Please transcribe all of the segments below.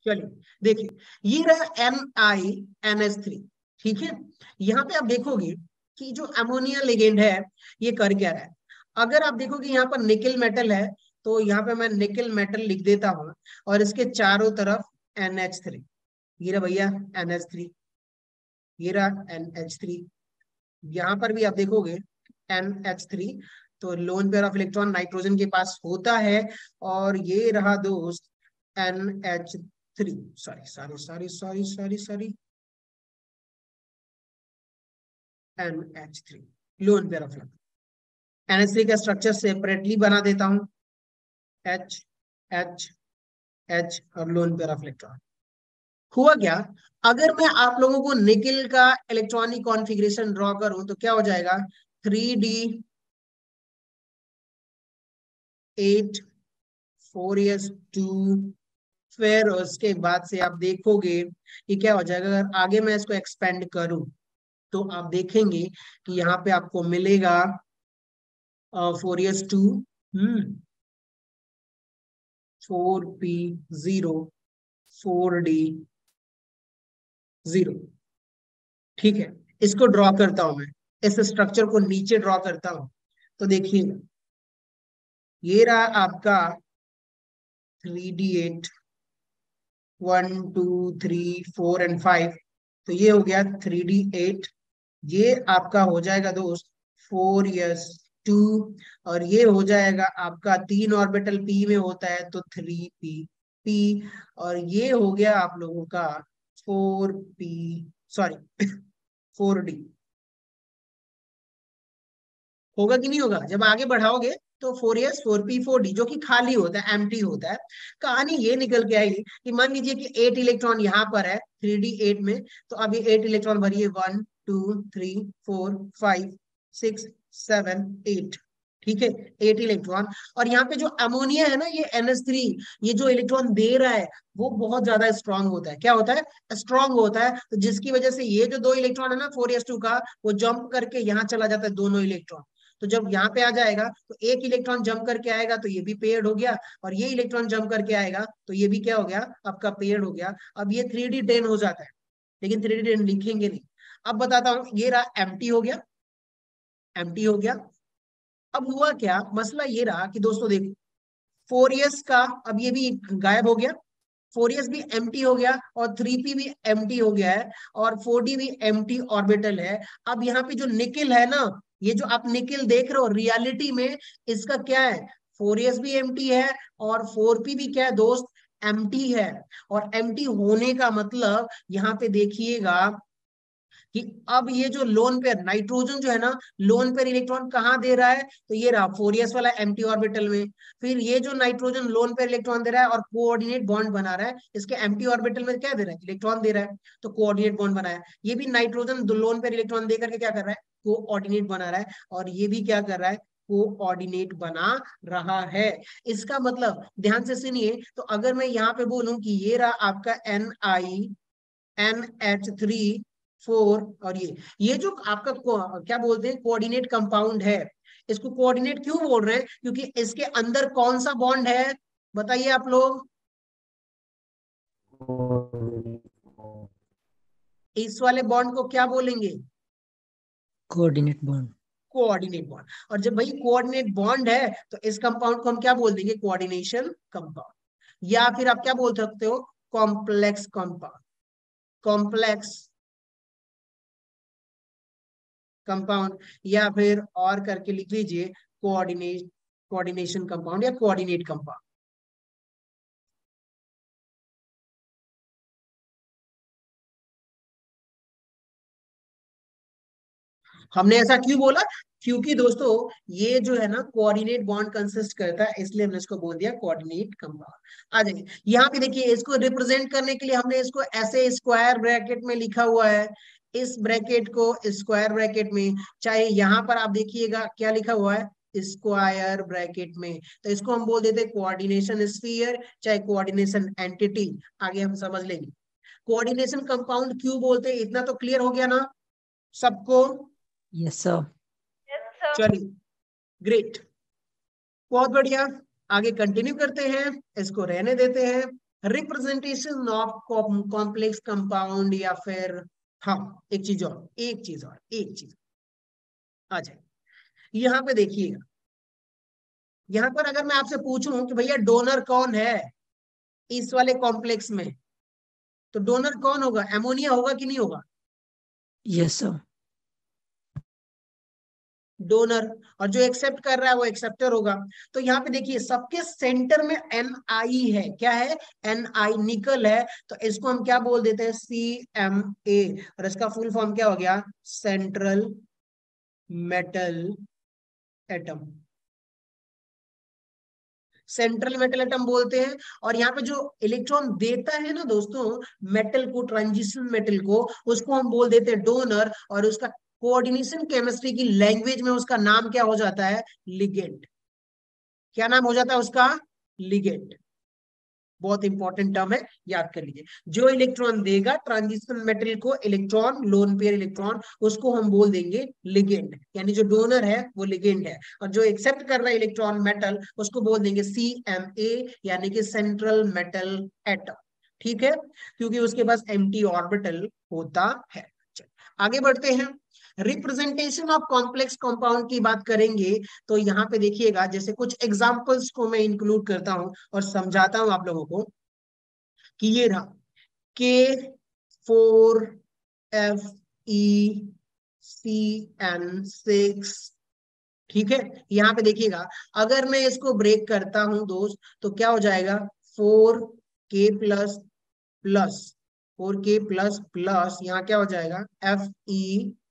चलिए देखिए, ये रहा NiNH3। ठीक है, यहाँ पे आप देखोगे कि जो अमोनिया लिगेंड है ये कर क्या रहा है। अगर आप देखोगे यहाँ पर निकल मेटल है, तो यहाँ पे मैं निकल मेटल लिख देता हूँ और इसके चारों तरफ NH3। ये रहा भैया NH3, ये रहा NH3। यहाँ पर भी आप देखोगे NH3, तो loan pair of electron nitrogen के पास होता है। और ये रहा दोस्त NH3, sorry sorry sorry sorry sorry sorry, NH3 loan pair of electron. NH3 का स्ट्रक्चर सेपरेटली बना देता हूं, H H H और लोन पेयर ऑफ इलेक्ट्रॉन। हुआ क्या, अगर मैं आप लोगों को निकेल का इलेक्ट्रॉनिक कॉन्फ़िगरेशन ड्रॉ करूं तो क्या हो जाएगा, 3D 8 4s2। फिर उसके बाद से आप देखोगे कि क्या हो जाएगा, अगर आगे मैं इसको एक्सपेंड करूं तो आप देखेंगे कि यहाँ पे आपको मिलेगा 4s2, 4p0 4d0। ठीक है, इसको ड्रॉ करता हूं मैं, इस स्ट्रक्चर को नीचे ड्रॉ करता हूं। तो देखिए ये रहा आपका 3d8, 1 2 3 4 एंड 5। तो ये हो गया 3d8। ये आपका हो जाएगा दोस्त 4s2। और ये हो जाएगा आपका 3 ऑर्बिटल p में होता है तो 3p। और ये हो गया आप लोगों का 4p, सॉरी 4d। होगा कि नहीं होगा, जब आगे बढ़ाओगे तो 4s 4p 4d जो कि खाली होता है, एम्प्टी होता है। कहानी ये निकल के आई कि मान लीजिए कि 8 इलेक्ट्रॉन यहाँ पर है 3d8 में, तो अब ये 8 इलेक्ट्रॉन भरिए 1 2 3 4 5 6 7 8। ठीक है, 8 इलेक्ट्रॉन। और यहाँ पे जो अमोनिया है ना, ये NH3, ये जो इलेक्ट्रॉन दे रहा है वो बहुत ज्यादा स्ट्रांग होता है। क्या होता है, स्ट्रांग होता है। तो जिसकी वजह से ये जो 2 इलेक्ट्रॉन है ना 4s2 का, वो जंप करके यहाँ चला जाता है, दोनों इलेक्ट्रॉन। तो जब यहाँ पे आ जाएगा तो एक इलेक्ट्रॉन जंप करके आएगा तो ये भी पेयर्ड हो गया, और ये इलेक्ट्रॉन जंप करके आएगा तो ये भी क्या हो गया, आपका पेयर्ड हो गया। अब ये 3d10 हो जाता है, लेकिन 3d10 लिखेंगे नहीं। अब बताता हूँ, ये रहा एम्प्टी हो गया, एम्प्टी हो गया। अब हुआ क्या, मसला ये रहा कि दोस्तों देखो 4s का अब ये भी गायब हो गया, 4s भी एम्प्टी हो गया और 3p भी एम्प्टी हो गया है, और 4d भी एम्प्टी ऑर्बिटल है। अब यहाँ पे जो निकेल है ना, ये जो आप निकेल देख रहे हो रियलिटी में इसका क्या है, 4s भी एम्प्टी है और 4p भी क्या है दोस्त, एम्प्टी है। और एम्प्टी होने का मतलब यहाँ पे देखिएगा कि अब ये जो लोन पेयर नाइट्रोजन जो है ना, लोन पेयर इलेक्ट्रॉन कहाँ दे रहा है, तो ये रहा 4s वाला एम्प्टी ऑर्बिटल में। फिर ये जो नाइट्रोजन लोन पेयर इलेक्ट्रॉन दे रहा है और कोऑर्डिनेट बॉन्ड बना रहा है, इसके एम्प्टी ऑर्बिटल में क्या दे रहा है, इलेक्ट्रॉन दे रहा है, तो कोऑर्डिनेट बॉन्ड बनाया। ये भी नाइट्रोजन लोन पेयर इलेक्ट्रॉन दे करके क्या कर रहा है, कोऑर्डिनेट बना रहा है। और ये भी क्या कर रहा है, कोऑर्डिनेट बना रहा है। इसका मतलब ध्यान से सुनिए, तो अगर मैं यहाँ पे बोलूं कि ये रहा आपका NiNH3 4, और ये जो आपका क्या बोलते हैं कोऑर्डिनेट कंपाउंड है, इसको कोऑर्डिनेट क्यों बोल रहे हैं, क्योंकि इसके अंदर कौन सा बॉन्ड है, बताइए आप लोग। इस वाले बॉन्ड को क्या बोलेंगे, कोऑर्डिनेट बॉन्ड। Coordinate bond. और जब भाई कोऑर्डिनेट बॉन्ड है तो इस कंपाउंड को हम क्या बोल देंगे, कोऑर्डिनेशन कंपाउंड। या फिर आप क्या बोल सकते हो, कॉम्प्लेक्स कंपाउंड, कॉम्प्लेक्स कंपाउंड। या फिर और करके लिख लीजिए कोऑर्डिनेशन कंपाउंड या कोऑर्डिनेट कंपाउंड। हमने ऐसा क्यों बोला, क्योंकि दोस्तों ये जो है ना कोऑर्डिनेट बॉन्ड कंसिस्ट करता है, इसलिए हमने इसको बोल दिया कोऑर्डिनेट कंपाउंड। आ जाइए यहाँ पे देखिए, इसको रिप्रेजेंट करने के लिए हमने इसको ऐसे स्क्वायर ब्रैकेट में लिखा हुआ है। इस ब्रैकेट को स्क्वायर ब्रैकेट में, चाहे यहाँ पर आप देखिएगा क्या लिखा हुआ है, स्क्वायर ब्रैकेट में, तो इसको हम बोल देते हैं कोऑर्डिनेशन स्फीयर, चाहे कोऑर्डिनेशन एंटिटी, आगे हम समझ लेंगे। कोऑर्डिनेशन कंपाउंड क्यों बोलते हैं, इतना तो क्लियर हो गया ना सबको। Yes sir. चलिए ग्रेट, बहुत बढ़िया, आगे कंटिन्यू करते हैं, इसको रहने देते हैं। रिप्रेजेंटेशन ऑफ कॉम्प्लेक्स कंपाउंड, या फिर हाँ एक चीज और एक चीज आ जाए। यहाँ पे देखिएगा, यहाँ पर अगर मैं आपसे पूछूं कि भैया डोनर कौन है इस वाले कॉम्प्लेक्स में, तो डोनर कौन होगा? एमोनिया होगा कि नहीं होगा? Yes, sir. डोनर। और जो एक्सेप्ट कर रहा है वो एक्सेप्टर होगा। तो यहाँ पे देखिए सबके सेंटर में Ni है। क्या है? Ni, निकल है। तो इसको हम क्या बोल देते हैं? CMa। और इसका फुल फॉर्म क्या हो गया? Central metal atom. Central metal atom बोलते हैं। और यहाँ पे जो इलेक्ट्रॉन देता है ना दोस्तों, मेटल को, ट्रांजिशन मेटल को, उसको हम बोल देते हैं डोनर। और उसका कोऑर्डिनेशन केमिस्ट्री की लैंग्वेज में उसका नाम क्या हो जाता है? लिगेंड। क्या नाम हो जाता है उसका? लिगेंड। बहुत इंपॉर्टेंट टर्म है, याद कर लीजिए। जो इलेक्ट्रॉन देगा ट्रांजिशन मेटल को इलेक्ट्रॉन, लोन पेयर इलेक्ट्रॉन, उसको हम बोल देंगे लिगेंड। यानी जो डोनर है वो लिगेंड है, और जो एक्सेप्ट कर रहा है इलेक्ट्रॉन मेटल उसको बोल देंगे CMa, यानी कि सेंट्रल मेटल एटम। ठीक है, क्योंकि उसके पास एम्प्टी ऑर्बिटल होता है। आगे बढ़ते हैं। रिप्रेजेंटेशन ऑफ कॉम्प्लेक्स कंपाउंड की बात करेंगे तो यहाँ पे देखिएगा, जैसे कुछ एग्जांपल्स को मैं इंक्लूड करता हूं और समझाता हूं आप लोगों को कि ये रहा K4FeCN6। ठीक है, यहाँ पे देखिएगा अगर मैं इसको ब्रेक करता हूं दोस्त तो क्या हो जाएगा? 4K प्लस 4K प्लस यहाँ क्या हो जाएगा? FeCN6।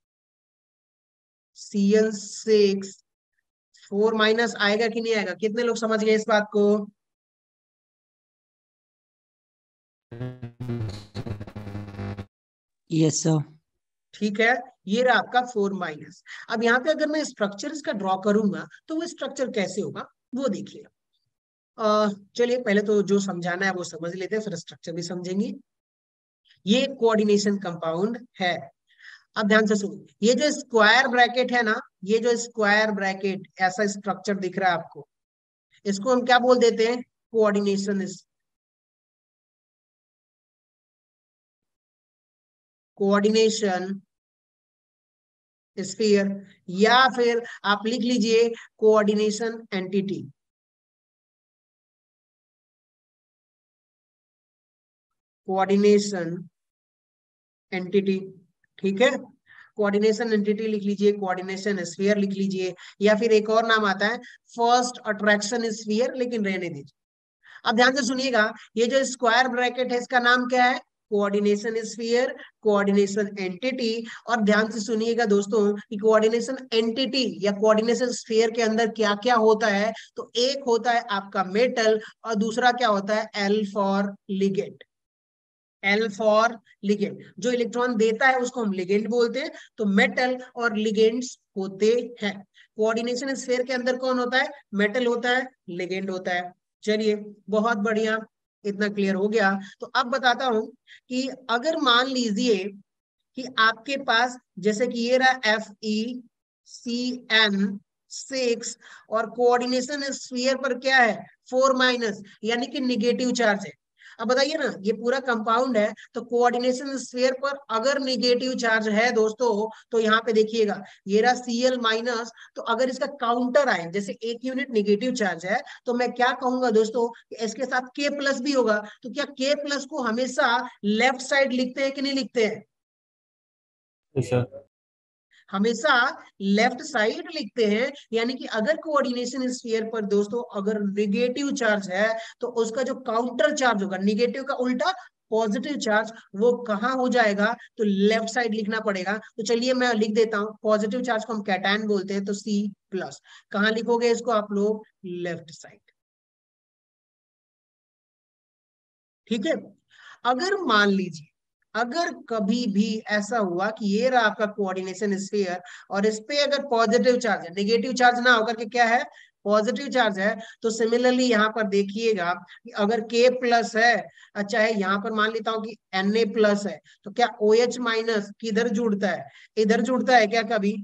4 माइनस आएगा कि नहीं आएगा? कितने लोग समझ गए इस बात को? Yes, sir. ठीक है, ये रहा आपका 4 माइनस। अब यहाँ पे अगर मैं स्ट्रक्चर इसका ड्रॉ करूंगा तो वो स्ट्रक्चर कैसे होगा वो देखिए। चलिए पहले तो जो समझाना है वो समझ लेते हैं, फिर स्ट्रक्चर भी समझेंगे। ये कोऑर्डिनेशन कंपाउंड है। अब ध्यान से सुनिए, ये जो स्क्वायर ब्रैकेट है ना, ये जो स्क्वायर ब्रैकेट ऐसा स्ट्रक्चर दिख रहा है आपको, इसको हम क्या बोल देते हैं? कोऑर्डिनेशन स्फीयर, या फिर आप लिख लीजिए कोऑर्डिनेशन एंटिटी। कोऑर्डिनेशन एंटिटी, ठीक है, कोऑर्डिनेशन एंटिटी लिख लीजिए, कोऑर्डिनेशन स्फीयर लिख लीजिए, या फिर एक और नाम आता है फर्स्ट अट्रैक्शन स्फीयर, लेकिन रहने दीजिए। अब ध्यान से सुनिएगा, ये जो स्क्वायर ब्रैकेट है इसका नाम क्या है? Coordination sphere, coordination entity. और ध्यान से सुनिएगा दोस्तों कि कोऑर्डिनेशन एंटिटी या कोऑर्डिनेशन स्फीयर के अंदर क्या क्या होता है। तो एक होता है आपका मेटल, और दूसरा क्या होता है? L for ligand. L for ligand, जो इलेक्ट्रॉन देता है उसको हम लिगेंड बोलते हैं। तो मेटल और लिगेंड्स होते हैं। कोऑर्डिनेशन स्फीयर के अंदर कौन होता है? मेटल होता है, लिगेंड होता है। चलिए, बहुत बढ़िया, इतना क्लियर हो गया। तो अब बताता हूं कि अगर मान लीजिए कि आपके पास जैसे कि ये रहा FeCN6, और कोऑर्डिनेशन स्फीयर पर क्या है? 4 माइनस, यानी कि निगेटिव चार्ज है। अब बताइए ना, ये पूरा कंपाउंड है, तो कोऑर्डिनेशन स्फीयर पर अगर निगेटिव चार्ज है दोस्तों, तो यहाँ पे देखिएगा ये रहा Cl माइनस। तो अगर इसका काउंटर आए, जैसे एक यूनिट निगेटिव चार्ज है, तो मैं क्या कहूंगा दोस्तों? इसके साथ K प्लस भी होगा। तो क्या K प्लस को हमेशा लेफ्ट साइड लिखते हैं कि नहीं लिखते हैं? सर हमेशा लेफ्ट साइड लिखते हैं। यानी कि अगर कोऑर्डिनेशन स्फीयर पर दोस्तों अगर निगेटिव चार्ज है, तो उसका जो काउंटर चार्ज होगा, निगेटिव का उल्टा पॉजिटिव चार्ज, वो कहाँ हो जाएगा? तो लेफ्ट साइड लिखना पड़ेगा। तो चलिए मैं लिख देता हूं, पॉजिटिव चार्ज को हम कैटायन बोलते हैं, तो C+। कहाँ लिखोगे इसको आप लोग? Left side. ठीक है, अगर मान लीजिए, अगर कभी भी ऐसा हुआ कि ये रहा आपका कोऑर्डिनेशन स्फीयर, और इस पे अगर पॉजिटिव चार्ज है, नेगेटिव चार्ज ना होकर के क्या है? पॉजिटिव चार्ज है, तो सिमिलरली यहाँ पर देखिएगा कि अगर K प्लस है, अच्छा है, यहाँ पर मान लेता हूं कि Na प्लस है, तो क्या OH माइनस किधर जुड़ता है? इधर जुड़ता है क्या? कभी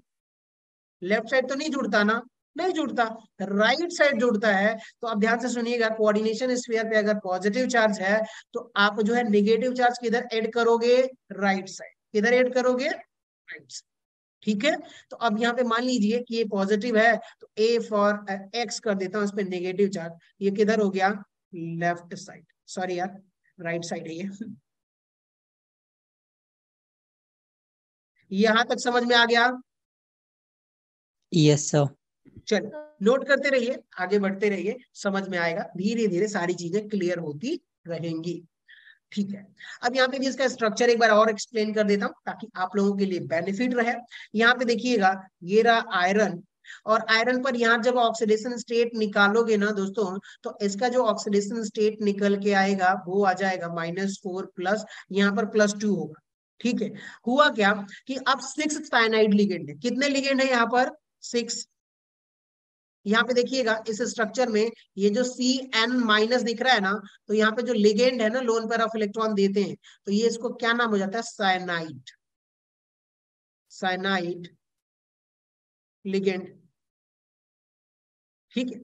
लेफ्ट साइड तो नहीं जुड़ता ना। नहीं जुड़ता, राइट साइड जुड़ता है। तो आप ध्यान से सुनिएगा, कोऑर्डिनेशन स्फीयर पे अगर पॉजिटिव चार्ज है तो आप जो है नेगेटिव चार्ज किधर ऐड करोगे, राइट साइड। किधर ऐड करोगे, राइट साइड। ठीक है, तो अब यहाँ पे मान लीजिए कि ये पॉजिटिव है, तो ए फॉर एक्स कर देता हूँ इस पे नेगेटिव चार्ज। ये किधर हो गया, लेफ्ट साइड, सॉरी यार राइट साइड है ये। यहां तक समझ में आ गया? Yes, sir. चल नोट करते रहिए, आगे बढ़ते रहिए, समझ में आएगा, धीरे धीरे सारी चीजें क्लियर होती रहेंगी। ठीक है, अब यहाँ पे भी इसका स्ट्रक्चर एक बार और एक्सप्लेन कर देता हूँ ताकि आप लोगों के लिए बेनिफिट रहे। यहाँ पे देखिएगा, ये रहा आयरन, और आयरन पर यहाँ जब ऑक्सीडेशन स्टेट निकालोगे ना दोस्तों, तो इसका जो ऑक्सीडेशन स्टेट निकल के आएगा वो आ जाएगा -4 प्लस, यहाँ पर +2 होगा। ठीक है, हुआ क्या कि अब 6 साइनाइड लिगेंड है। कितने लिगेंड है यहाँ पर, 6। यहाँ पे देखिएगा इस स्ट्रक्चर में ये जो CN- दिख रहा है ना, तो यहाँ पे जो लिगेंड है ना, लोन पेयर ऑफ इलेक्ट्रॉन देते हैं, तो ये इसको क्या नाम हो जाता है, साइनाइड। Cyanide ligand. ठीक है,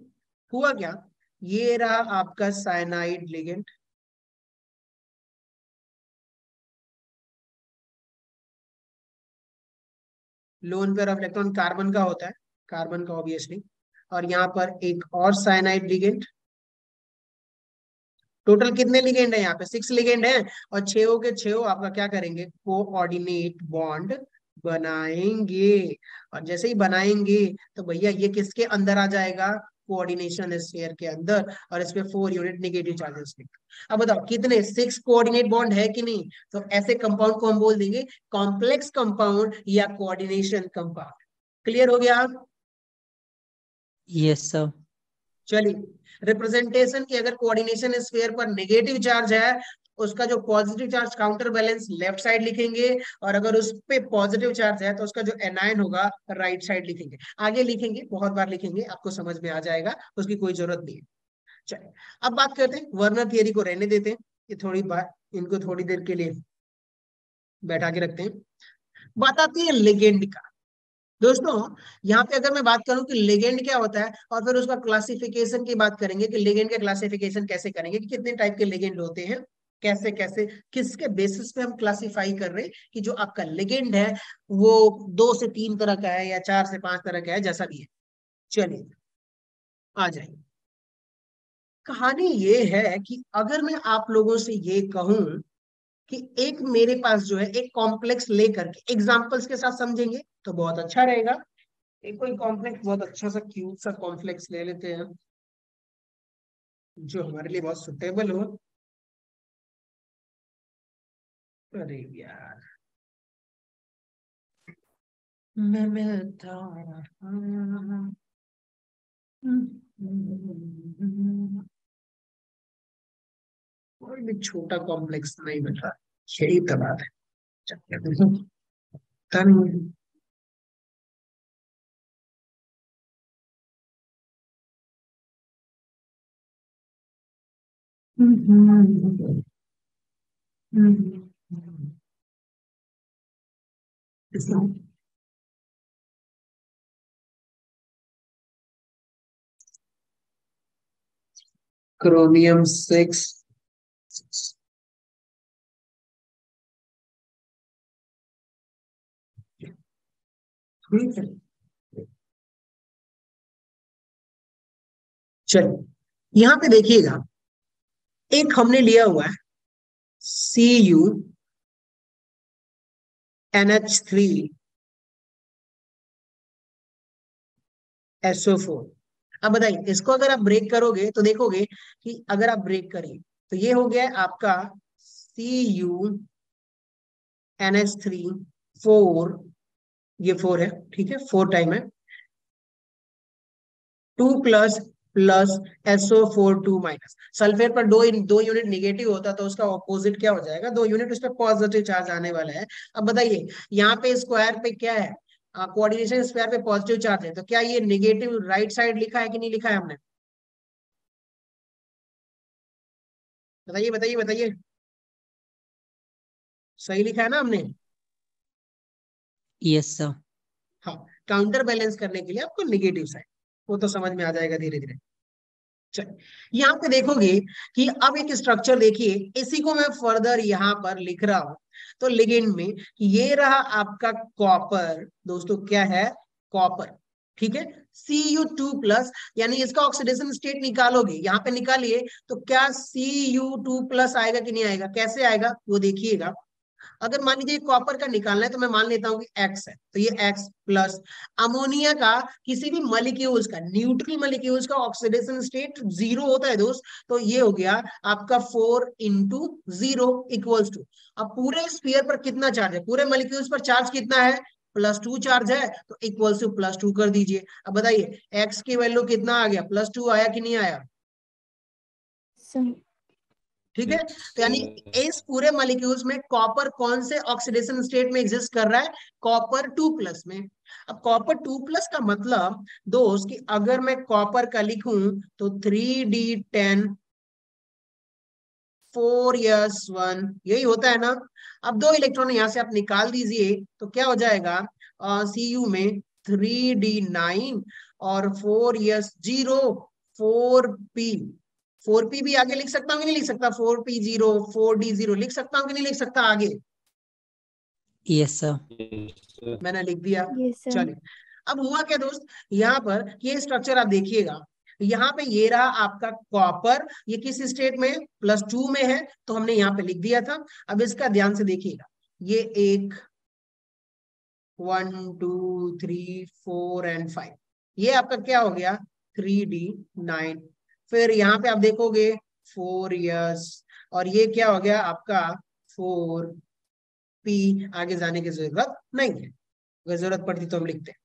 हुआ क्या, ये रहा आपका cyanide ligand. Loan pair of electron carbon का होता है, कार्बन का ऑब्वियसली। और यहाँ पर एक और साइनाइड लिगेंड। टोटल कितने लिगेंड है यहाँ पे, 6 लिगेंड है, और 6 के 6 आपका क्या करेंगे, कोऑर्डिनेट बॉन्ड बनाएंगे। और जैसे ही बनाएंगे तो भैया ये किसके अंदर आ जाएगा, कोऑर्डिनेशन स्फीयर के अंदर, और इस पे 4 यूनिट नेगेटिव चार्जेस। अब बताओ कितने, 6 कोऑर्डिनेट बॉन्ड है कि नहीं, तो ऐसे कंपाउंड को हम बोल देंगे कॉम्प्लेक्स कंपाउंड या कोऑर्डिनेशन कंपाउंड। क्लियर हो गया? Yes, sir. चलिए, रिप्रेजेंटेशन की अगर कोऑर्डिनेशन स्फीयर पर नेगेटिव चार्ज है, उसका जो positive charge counter balance left side लिखेंगे, और अगर उस पे पॉजिटिव चार्ज है तो उसका जो एनायन होगा राइट साइड लिखेंगे। आगे लिखेंगे, बहुत बार लिखेंगे, आपको समझ में आ जाएगा, उसकी कोई जरूरत नहीं है। चलिए, अब बात करते हैं वर्नर थियरी को, रहने देते हैं ये थोड़ी बात, इनको थोड़ी देर के लिए बैठा के रखते हैं। बात आती है लेगेंड का। दोस्तों यहाँ पे अगर मैं बात करूं कि लेगेंड क्या होता है, और फिर उसका क्लासिफिकेशन की बात करेंगे कि लेगेंड का क्लासिफिकेशन कैसे करेंगे, कि कितने टाइप के लेगेंड होते हैं, कैसे कैसे किसके बेसिस पे हम क्लासिफाई कर रहे हैं कि जो आपका लेगेंड है वो 2 से 3 तरह का है या 4 से 5 तरह का है, जैसा भी है। चलिए आ जाइए, कहानी ये है कि अगर मैं आप लोगों से ये कहूं कि एक मेरे पास जो है एक कॉम्प्लेक्स लेकर के एग्जांपल्स के साथ समझेंगे तो बहुत अच्छा रहेगा। एक कोई कॉम्प्लेक्स, बहुत अच्छा सा क्यूट सा कॉम्प्लेक्स ले लेते हैं जो हमारे लिए बहुत सुटेबल हो। अरे यार, मैं मिलता रहा। कोई भी छोटा कॉम्प्लेक्स नहीं मिल रहा, यही तो बात है। चलिए, तन क्रोमियम 6। ठीक है, चलिए यहाँ पे देखिएगा, एक हमने लिया हुआ है CuNH3SO4। अब बताइए, इसको अगर आप ब्रेक करोगे तो देखोगे कि अगर आप ब्रेक करें तो ये हो गया है आपका CuNH3 4, ये 4 है, ठीक है, 4 टाइम है, 2 प्लस प्लस SO4 2-। सल्फेट पर दो यूनिट निगेटिव होता तो उसका ऑपोजिट क्या हो जाएगा, 2 यूनिट उस पर पॉजिटिव चार्ज आने वाला है। अब बताइए, यहाँ पे स्क्वायर पे क्या है, कोऑर्डिनेशन स्क्वायर पे पॉजिटिव चार्ज है, तो क्या ये निगेटिव राइट साइड लिखा है कि नहीं लिखा है हमने, बताइए बताइए बताइए, सही लिखा है ना हमने? Yes, sir. हाँ, काउंटर बैलेंस करने के लिए आपको निगेटिव साइड। वो तो समझ में आ जाएगा धीरे धीरे। चल, यहाँ पे देखोगे कि अब एक स्ट्रक्चर देखिए, इसी को मैं फर्दर यहाँ पर लिख रहा हूं। तो लिगेंड में ये रहा आपका कॉपर, दोस्तों क्या है, कॉपर, ठीक है। Cu2+, यानी इसका ऑक्सीडेशन स्टेट निकालोगे, यहाँ पे निकालिए, तो क्या Cu2+ आएगा कि नहीं आएगा, कैसे आएगा वो देखिएगा। अगर मान लीजिए कॉपर का निकालना है तो मैं मान लेता हूं कि X है, तो ये X प्लस अमोनिया का किसी भी मॉलिक्यूल्स का, न्यूट्रल मॉलिक्यूल्स का ऑक्सीडेशन स्टेट 0 होता है दोस्त, तो ये हो गया आपका 4 × 0 = 2। अब पूरे स्फीयर पर कितना चार्ज है, पूरे मॉलिक्यूल्स पर चार्ज कितना है, +2 चार्ज है, तो =+2 कर दीजिए। अब बताइए X की वैल्यू कितना आ गया, +2 आया कि नहीं आया, ठीक है। तो यानी इस पूरे मॉलिक्यूल्स में कॉपर कौन से ऑक्सीडेशन स्टेट में एग्जिस्ट कर रहा है, copper 2+ में। अब copper 2+ का मतलब दोस्त कि अगर मैं कॉपर का लिखूं तो 3d10 4s1, यही होता है ना। अब 2 इलेक्ट्रॉन यहां से आप निकाल दीजिए तो क्या हो जाएगा, Cu में 3d9 और 4s0 4p, 4p भी आगे लिख सकता हूँ कि नहीं लिख सकता, 4p0 4d0 लिख सकता हूँ कि नहीं लिख सकता आगे, Yes, sir. मैंने लिख दिया। Yes, sir. चलिए, अब हुआ क्या दोस्त, यहाँ पर ये स्ट्रक्चर आप देखिएगा, यहाँ पे ये रहा आपका कॉपर, ये किस स्टेट में, +2 में है, तो हमने यहाँ पे लिख दिया था। अब इसका ध्यान से देखिएगा, ये 1 1 2 3 4 एंड 5, ये आपका क्या हो गया 3d9। फिर यहाँ पे आप देखोगे 4s, और ये क्या हो गया आपका 4p, आगे जाने की जरूरत नहीं है, अगर जरूरत पड़ती तो हम लिखते हैं।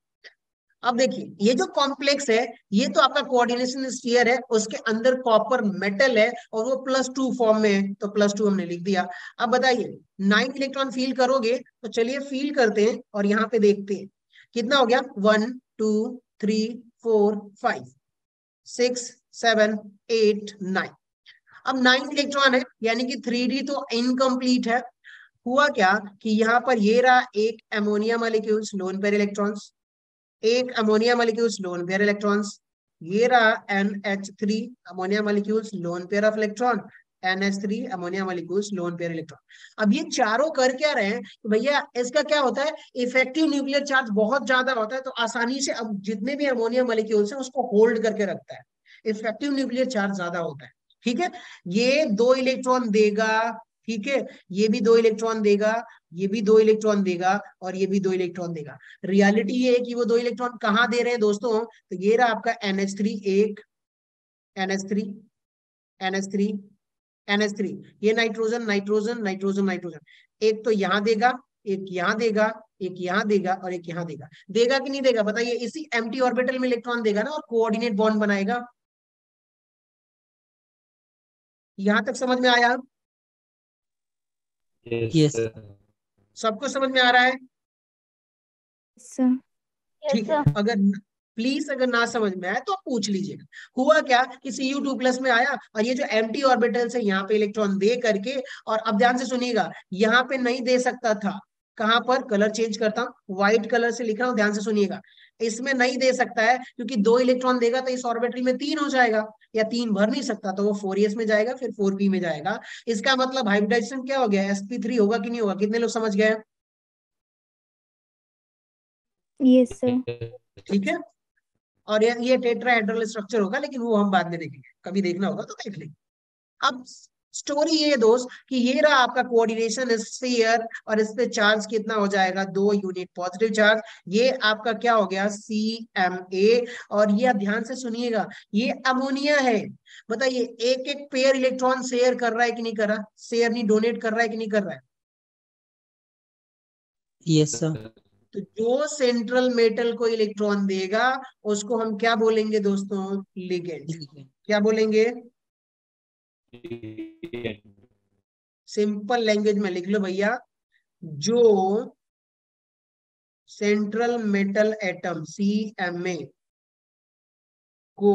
अब देखिए ये जो कॉम्प्लेक्स है, ये तो आपका कोऑर्डिनेशन स्फीयर है, उसके अंदर कॉपर मेटल है और वो +2 फॉर्म में है, तो +2 हमने लिख दिया। अब बताइए 9 इलेक्ट्रॉन फील करोगे, तो चलिए फील करते हैं और यहाँ पे देखते हैं कितना हो गया, 1 2 3 4 5 6 7 8 9। अब 9 इलेक्ट्रॉन है, यानी कि 3d तो इनकम्प्लीट है। हुआ क्या कि यहाँ पर ये रहा एक ammonia molecules lone pair electrons, एक ammonia molecules lone pair electrons, ये रहा NH3 ammonia molecules lone pair of electron, NH3 ammonia molecules lone pair electron. अब ये चारों कर क्या रहे हैं कि भैया इसका क्या होता है, इफेक्टिव न्यूक्लियर चार्ज बहुत ज्यादा होता है, तो आसानी से अब जितने भी अमोनिया मॉलिक्यूल्स हैं उसको होल्ड करके रखता है, इफेक्टिव न्यूक्लियर चार्ज ज्यादा होता है, ठीक है। ये 2 इलेक्ट्रॉन देगा, ठीक है, ये भी 2 इलेक्ट्रॉन देगा, ये भी 2 इलेक्ट्रॉन देगा, और ये भी 2 इलेक्ट्रॉन देगा। रियलिटी ये है कि वो 2 इलेक्ट्रॉन कहाँ दे रहे हैं दोस्तों, तो ये रहा आपका NH3 एक, NH3 NH3 NH3, ये नाइट्रोजन नाइट्रोजन नाइट्रोजन नाइट्रोजन, एक तो यहाँ देगा, एक यहाँ देगा, एक यहाँ देगा, और एक यहाँ देगा। देगा कि नहीं देगा बताइए, इसी एम्प्टी ऑर्बिटल में इलेक्ट्रॉन देगा ना और कोऑर्डिनेट बॉन्ड बनाएगा। यहां तक समझ में आया, Yes. सबको समझ में आ रहा है, Sir. ठीक है। अगर प्लीज अगर ना समझ में आया तो आप पूछ लीजिएगा। हुआ क्या कि Cu2+ में आया और ये जो एम्प्टी ऑर्बिटल्स है यहाँ पे इलेक्ट्रॉन दे करके, और अब ध्यान से सुनिएगा, यहाँ पे नहीं दे सकता था, कहां पर, कलर चेंज करता हूँ, व्हाइट कलर से लिख रहा हूँ, ध्यान से सुनिएगा, इसमें नहीं दे सकता है क्योंकि 2 इलेक्ट्रॉन देगा तो इस ऑर्बिटल में 3 हो जाएगा, या 3 भर नहीं सकता, तो वो 4s में जाएगा, फिर 4p में जाएगा। इसका मतलब हाइब्रिडाइजेशन क्या हो गया, sp3 होगा कि नहीं होगा, कितने लोग समझ गए, Yes, sir. ठीक है। और ये टेट्राहेड्रल स्ट्रक्चर होगा, लेकिन वो हम बाद में देखेंगे, कभी देखना होगा तो देख लेंगे। अब स्टोरी ये है दोस्त कि ये रहा आपका कोऑर्डिनेशन स्फीयर, और इस पे चार्ज कितना हो जाएगा, 2 यूनिट पॉजिटिव चार्ज, ये आपका क्या हो गया CMA। और ये आप ध्यान से सुनिएगा, ये अमोनिया है, बताइए एक एक पेयर इलेक्ट्रॉन शेयर कर रहा है कि नहीं कर रहा, शेयर नहीं, डोनेट कर रहा है कि नहीं कर रहा है। Yes, sir. तो जो सेंट्रल मेटल को इलेक्ट्रॉन देगा उसको हम क्या बोलेंगे दोस्तों, लिगेंड। क्या बोलेंगे, सिंपल लैंग्वेज में लिख लो भैया, जो सेंट्रल मेटल एटम CMA को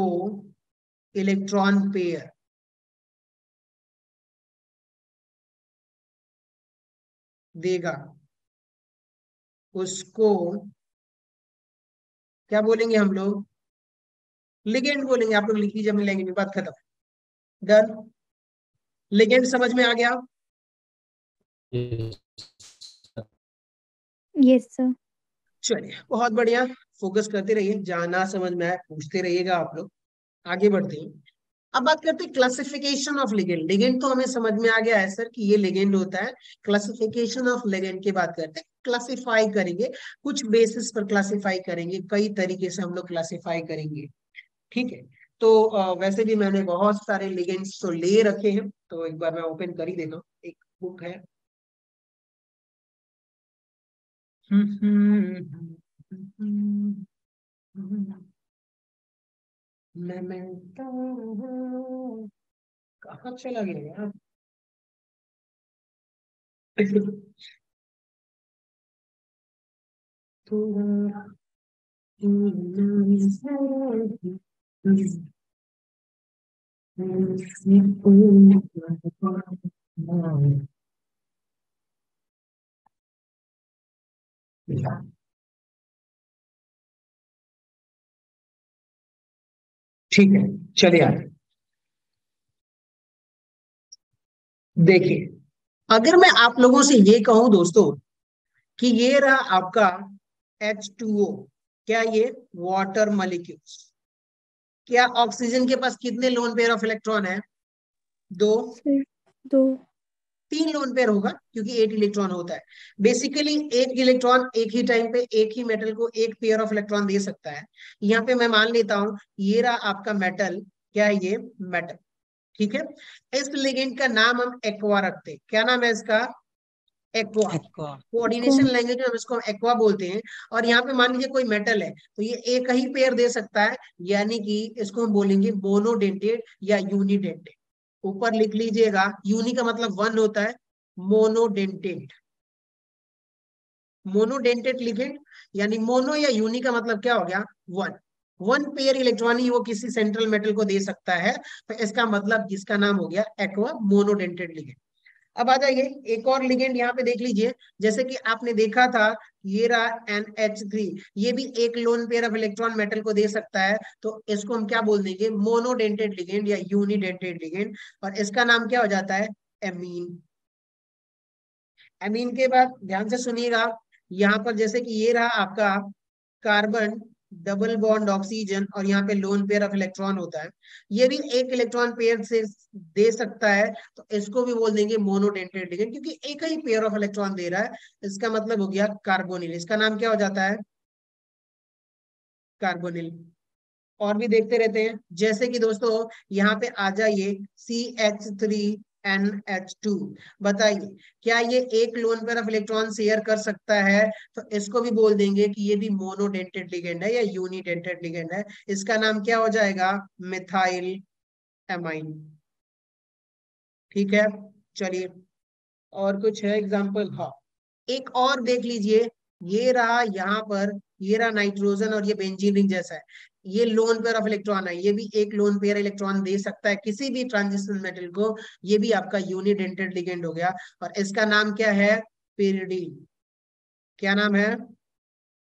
इलेक्ट्रॉन पेयर देगा उसको क्या बोलेंगे हम लोग, लिगेंड बोलेंगे, आप लोग लिख लीजिए अपनी लैंग्वेज में, बात खत्म। डन। लिगेंड समझ में आ गया? Yes. Yes, sir. चलिए बहुत बढ़िया, फोकस करते रहिए, जहां ना समझ में आए पूछते रहिएगा आप लोग। आगे बढ़ते हैं। अब बात करते हैं क्लासिफिकेशन ऑफ लिगेंड। लिगेंड तो हमें समझ में आ गया है सर कि ये लिगेंड होता है। क्लासिफिकेशन ऑफ लिगेंड की बात करते हैं, क्लासिफाई करेंगे, कुछ बेसिस पर क्लासिफाई करेंगे, कई तरीके से हम लोग क्लासिफाई करेंगे। ठीक है, तो वैसे भी मैंने बहुत सारे लिगेंड्स तो ले रखे हैं, तो एक बार मैं ओपन कर ही देता हूँ। एक बुक है। कहाँ चला गया यार? ठीक है, चलिए आगे देखिए। अगर मैं आप लोगों से ये कहूं दोस्तों कि ये रहा आपका H2O, क्या ये वाटर मॉलिक्यूल्स, क्या ऑक्सीजन के पास कितने लोन पेयर ऑफ इलेक्ट्रॉन है? दो। Sir, दो। तीन लोन पेयर होगा क्योंकि 8 इलेक्ट्रॉन होता है। बेसिकली एक इलेक्ट्रॉन एक ही टाइम पे एक ही मेटल को एक पेयर ऑफ इलेक्ट्रॉन दे सकता है। यहाँ पे मैं मान लेता हूं ये रहा आपका मेटल, क्या है ये मेटल, ठीक है। इस लिगेंड का नाम हम एक्वा रखते हैं। क्या नाम है इसका? एक्वा। एक्वा। कोऑर्डिनेशन लैंग्वेज में हम इसको एक्वा बोलते हैं। और यहाँ पे मान लीजिए कोई मेटल है तो ये एक ही पेयर दे सकता है, यानी कि इसको हम बोलेंगे मोनोडेंटेड या यूनिडेंटेड। ऊपर लिख लीजिएगा, यूनि का मतलब वन होता है, मोनोडेंटेड। मोनोडेंटेड लिगेंड यानी मोनो या यूनि का मतलब क्या हो गया? वन। वन पेयर इलेक्ट्रॉन ही वो किसी सेंट्रल मेटल को दे सकता है, तो इसका मतलब इसका नाम हो गया एक्वा मोनोडेंटेड लिगेंड। अब आ जाइए एक और लिगेंड यहाँ पे देख लीजिए। जैसे कि आपने देखा था ये रहा NH3, ये भी एक loan pair of electron metal को दे सकता है, तो इसको हम क्या बोल देंगे? मोनोडेंटेड लिगेंड या यूनिडेंटेड लिगेंड। और इसका नाम क्या हो जाता है? एमीन। एमीन के बाद ध्यान से सुनिएगा, यहाँ पर जैसे कि ये रहा आपका कार्बन डबल बॉन्ड ऑक्सीजन, और यहाँ पे लोन पेयर ऑफ इलेक्ट्रॉन होता है, ये भी एक इलेक्ट्रॉन पेयर से दे सकता है, तो इसको भी बोल देंगे मोनोडेंटेड लिगेंड, क्योंकि एक ही पेयर ऑफ इलेक्ट्रॉन दे रहा है। इसका मतलब हो गया कार्बोनिल। इसका नाम क्या हो जाता है? कार्बोनिल। और भी देखते रहते हैं, जैसे कि दोस्तों यहाँ पे आ जाइए CH3NH2। बताइए क्या ये एक loan pair of electron share कर सकता है? तो इसको भी बोल देंगे कि ये भी मोनोडेंटेड लिगेंड है या यूनिडेंटेड लिगेंड है। इसका नाम क्या हो जाएगा? Methyl amine. ठीक है, चलिए और कुछ है एग्जाम्पल? हाँ, एक और देख लीजिए, ये रहा यहाँ पर, ये रहा नाइट्रोजन और ये बेंजीन रिंग जैसा है। ये लोन पेयर ऑफ इलेक्ट्रॉन है, ये भी एक लोन पेयर इलेक्ट्रॉन दे सकता है किसी भी ट्रांजिशन मेटल को, ये भी आपका यूनिडेंटेड लिगेंड हो गया। और इसका नाम क्या है? पिरिडीन। क्या नाम है?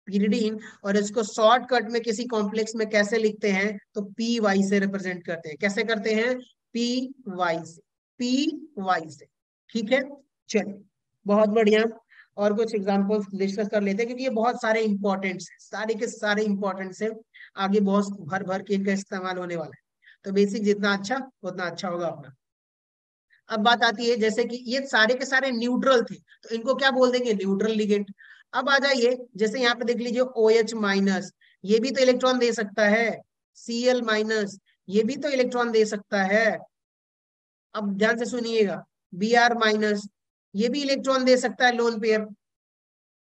पिरिडीन। और इसको शॉर्टकट में किसी कॉम्प्लेक्स में कैसे लिखते हैं? तो पी वाई से रिप्रेजेंट करते हैं। कैसे करते हैं? पी वाई से, पी वाई से। ठीक है, चलिए बहुत बढ़िया। और कुछ एग्जांपल्स डिस्कस कर लेते हैं, क्योंकि ये बहुत सारे इंपॉर्टेंट्स हैं, सारे के सारे इंपॉर्टेंट्स हैं, आगे बहुत भर भर के इनका इस्तेमाल होने वाला है। तो बेसिक जितना अच्छा उतना अच्छा होगा अपना। अब बात आती है, जैसे कि ये सारे के सारे न्यूट्रल थे, तो इनको क्या बोल देंगे? Neutral ligand. अब आ जाइए, जैसे यहाँ पे देख लीजिए OH माइनस, ये भी तो इलेक्ट्रॉन दे सकता है। Cl माइनस, ये भी तो इलेक्ट्रॉन दे सकता है। अब ध्यान से सुनिएगा, Br माइनस, ये भी इलेक्ट्रॉन दे सकता है लोन पेयर।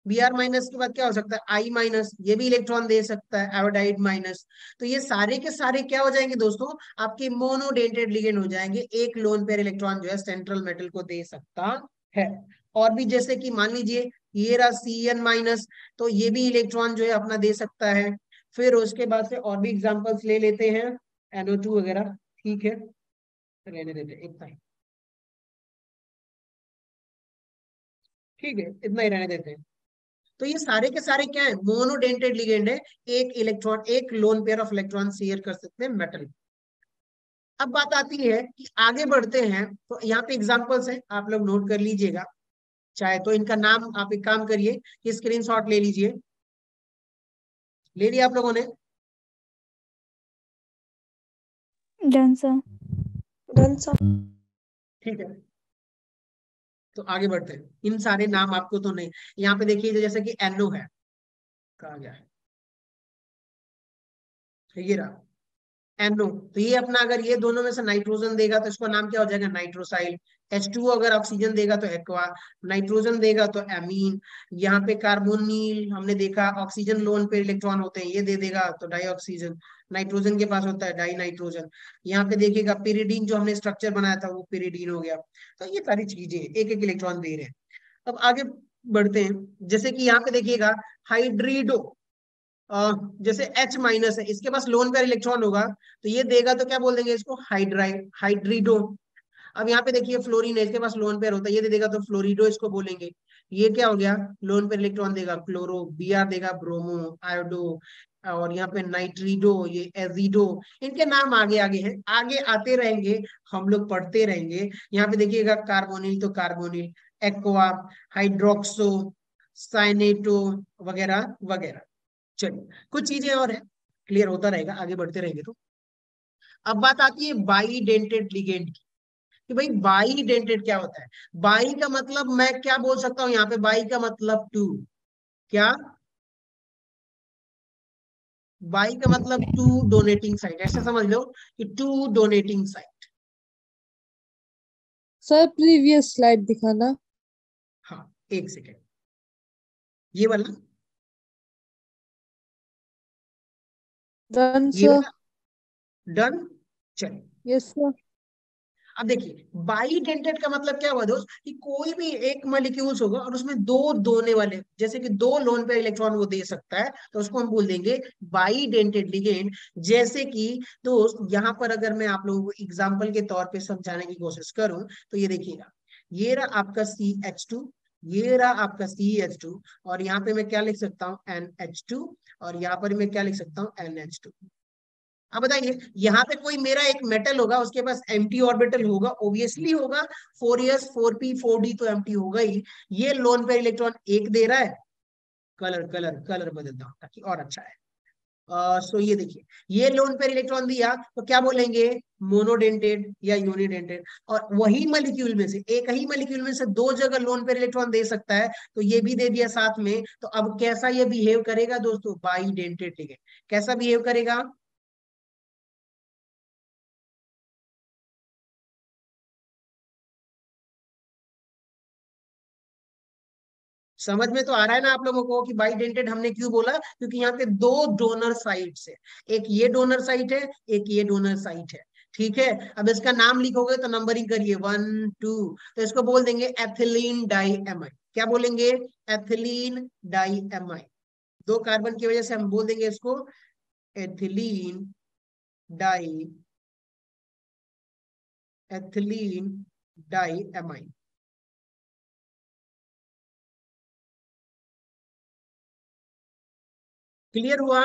Br माइनस के बाद क्या हो सकता है? I माइनस, ये भी इलेक्ट्रॉन दे सकता है, आयोडाइड माइनस। तो ये सारे के सारे क्या हो जाएंगे दोस्तों? आपके मोनोडेंटेड लिगेंड हो जाएंगे, एक लोन पेयर इलेक्ट्रॉन जो है सेंट्रल मेटल को दे सकता है। और भी जैसे कि मान लीजिए ये रहा Cn माइनस, तो ये भी इलेक्ट्रॉन जो है अपना दे सकता है। फिर उसके बाद से और भी एग्जांपल्स ले लेते हैं, NO2 वगैरह। ठीक है, रहने देते हैं इतना ही। ठीक है, इतना ही रहने देते हैं। तो ये सारे के सारे क्या है, मोनोडेंटेड लिगेंड है, एक इलेक्ट्रॉन, एक loan pair of electron share कर सकते हैं मेटल। अब बात आती है कि आगे बढ़ते हैं, तो यहाँ पे एग्जांपल्स हैं, आप लोग नोट कर लीजिएगा, चाहे तो इनका नाम आप एक काम करिए कि स्क्रीनशॉट ले लीजिए। ले लिया आप लोगों ने? Done sir. Done sir. ठीक है, तो आगे बढ़ते हैं। इन सारे नाम आपको तो नहीं, यहाँ पे देखिए जैसे कि NO है, कहा गया है, ये रहा NO। तो ये अपना, अगर ये दोनों में से नाइट्रोजन देगा तो इसका नाम क्या हो जाएगा, नाइट्रोसाइल। H2 अगर ऑक्सीजन देगा तो एक्वा, नाइट्रोजन देगा तो एमीन। यहाँ पे कार्बोनिल हमने देखा, ऑक्सीजन लोन पे इलेक्ट्रॉन होते हैं, ये दे देगा तो डाइऑक्सीजन। नाइट्रोजन के पास होता है डाई नाइट्रोजन। यहाँ पे देखिएगा पिरिडीन, जो हमने स्ट्रक्चर बनाया था वो पिरिडीन हो गया। तो ये सारी चीजें एक एक इलेक्ट्रॉन दे रहे हैं। अब आगे बढ़ते हैं, जैसे कि यहाँ पे देखिएगा हाइड्रिडो, जैसे H माइनस है, इसके पास लोन पेयर इलेक्ट्रॉन होगा, तो ये देगा तो क्या बोल देंगे इसको, हाइड्राइड, हाइड्रिडो। अब यहाँ पे देखिए फ्लोरीन है, इसके पास लोन पेयर होता है, ये दे देगा तो फ्लोरिडो इसको बोलेंगे। ये क्या हो गया, लोन पेयर इलेक्ट्रॉन देगा क्लोरो, Br देगा ब्रोमो, आयोडो, और यहाँ पे नाइट्रिडो, ये एजिडो। इनके नाम आगे आगे हैं, आगे आते रहेंगे, हम लोग पढ़ते रहेंगे। यहाँ पे देखिएगा कार्बोनिल तो कार्बोनिल, एक्वा, हाइड्रोक्सो, साइनेटो, वगैरह वगैरह। चलिए कुछ चीजें और है, क्लियर होता रहेगा आगे बढ़ते रहेंगे तो। अब बात आती है बाईडेंटेड लिगेंड की, कि भाई बाईडेंटेड क्या होता है। बाई का मतलब मैं क्या बोल सकता हूं यहाँ पे, बाई का मतलब टू, क्या, बाई का मतलब टू डोनेटिंग साइट, ऐसा समझ लो कि two donating site. Sir previous slide दिखाना। हाँ एक सेकेंड, ये वाला, डन ये सर। वाला, डन। चलिए यस सर। अब देखिए, बाईडेंटेड का मतलब क्या हुआ दोस्त, कि कोई भी एक मॉलिक्यूल्स होगा और उसमें दो दोने वाले, जैसे कि दो लोन पे इलेक्ट्रॉन वो दे सकता है, तो उसको हम बोल देंगे बाईडेंटेड लिगेंड। जैसे कि दोस्त यहाँ पर अगर मैं आप लोगों को एग्जांपल के तौर पे समझाने की कोशिश करूं, तो ये देखिएगा, ये रहा आपका CH2, ये रहा आपका CH2, और यहाँ पे मैं क्या लिख सकता हूँ, NH2, और यहाँ पर मैं क्या लिख सकता हूँ, NH2। अब बताइए, यहाँ पे कोई मेरा एक मेटल होगा, उसके पास एम्प्टी ऑर्बिटल होगा, ऑब्वियसली होगा, 4s 4p 4d तो एम्प्टी होगा ही। ये लोन पेयर इलेक्ट्रॉन एक दे रहा है, कलर कलर कलर बदलता हूं ताकि और अच्छा है। सो ये देखिए, ये लोन पेयर इलेक्ट्रॉन दिया तो क्या बोलेंगे, मोनोडेंटेड या यूनिडेंटेड। और वही मॉलिक्यूल में से, एक ही मॉलिक्यूल में से दो जगह लोन पेयर इलेक्ट्रॉन दे सकता है, तो ये भी दे दिया साथ में, तो अब कैसा ये बिहेव करेगा दोस्तों, बाईडेंटेड लिगेंड। कैसा बिहेव करेगा, समझ में तो आ रहा है ना आप लोगों को कि बाईडेंटेड हमने क्यों बोला, क्योंकि यहाँ पे दो डोनर साइट्स है, एक ये डोनर साइट है, एक ये डोनर साइट है। ठीक है, अब इसका नाम लिखोगे तो नंबरिंग करिए 1 2, तो इसको बोल देंगे एथिलीन डाई एमाइड। क्या बोलेंगे, एथिलीन डाई एमाइड। दो कार्बन की वजह से हम बोल देंगे इसको ethylene di, ethylene di amide. Clear हुआ?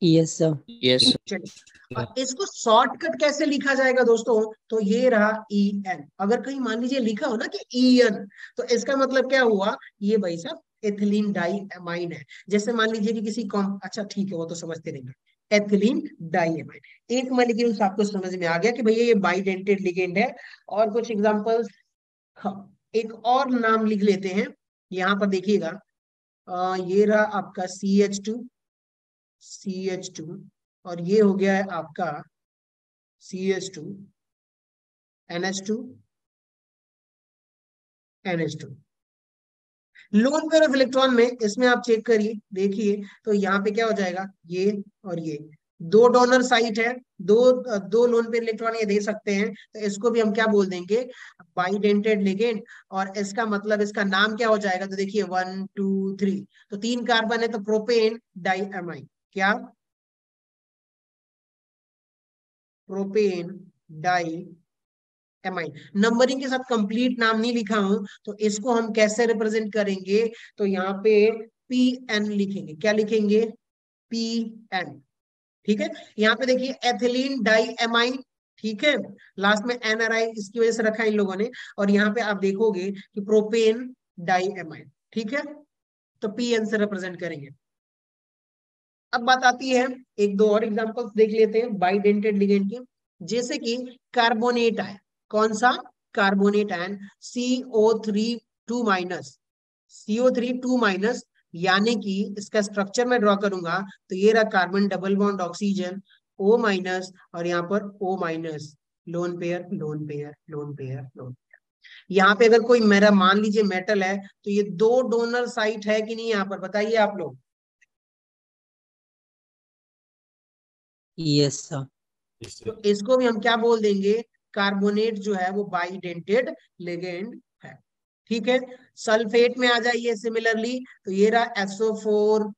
Yes sir. यस चलिए, और इसको शॉर्टकट कैसे लिखा जाएगा दोस्तों, तो ये रहा EN। अगर कहीं मान लीजिए लिखा हो ना कि EN, तो इसका मतलब क्या हुआ, ये भाई साहब एथिलीन डाई एमाइन है। जैसे मान लीजिए कि किसी कॉम, अच्छा ठीक है वो तो समझते रहेंगे, एथिलीन डाई एमाइन एक मॉलिक्यूल आपको समझ में आ गया कि भैया ये बाईडेंटेड लिगेंड है। और कुछ एग्जांपल्स, हाँ एक और नाम लिख लेते हैं, यहाँ पर देखिएगा, ये रहा आपका CH2, और ये हो गया है आपका CH2, NH2, NH2। Loan pair of electron में इसमें आप चेक करिए, देखिए तो यहाँ पे क्या हो जाएगा, ये और ये दो डोनर साइट है, दो दो लोन पेयर इलेक्ट्रॉन ये दे सकते हैं, तो इसको भी हम क्या बोल देंगे, बाईडेंटेड लिगेंड। और इसका मतलब, इसका नाम क्या हो जाएगा, तो देखिए 1 2 3, तो 3 कार्बन है, तो प्रोपेन डाई एमाइन, क्या, प्रोपेन डाई एमाइन। नंबरिंग के साथ कंप्लीट नाम नहीं लिखा हूं, तो इसको हम कैसे रिप्रेजेंट करेंगे, तो यहाँ पे पी एन लिखेंगे। क्या लिखेंगे? P N. ठीक है, यहाँ पे देखिए एथिलीन डाई एमाइन। ठीक है, लास्ट में एनआरआई इसकी वजह से रखा इन लोगों ने। और यहाँ पे आप देखोगे कि प्रोपेन डाई एमाइन। ठीक है, तो पी एन से रिप्रेजेंट करेंगे। अब बात आती है, एक दो और एग्जांपल्स देख लेते हैं बाइडेंटेड लिगेंड की। जैसे कि कार्बोनेट आयन। कौन सा? Carbonate ion CO3 2 minus, CO3 2 minus, यानी कि इसका स्ट्रक्चर मैं ड्रॉ करूंगा तो ये रहा carbon double bond oxygen O minus, और यहाँ पर O minus, lone pair lone pair lone pair lone. यहाँ पे अगर कोई मेरा मान लीजिए मेटल है, तो ये दो डोनर साइट है कि नहीं, यहाँ पर बताइए आप लोग। Yes sir. तो इसको भी हम क्या बोल देंगे? कार्बोनेट जो है वो बाइडेंटेड लिगेंड है। ठीक है, सल्फेट में आ जाइए सिमिलरली, तो ये रहा SO4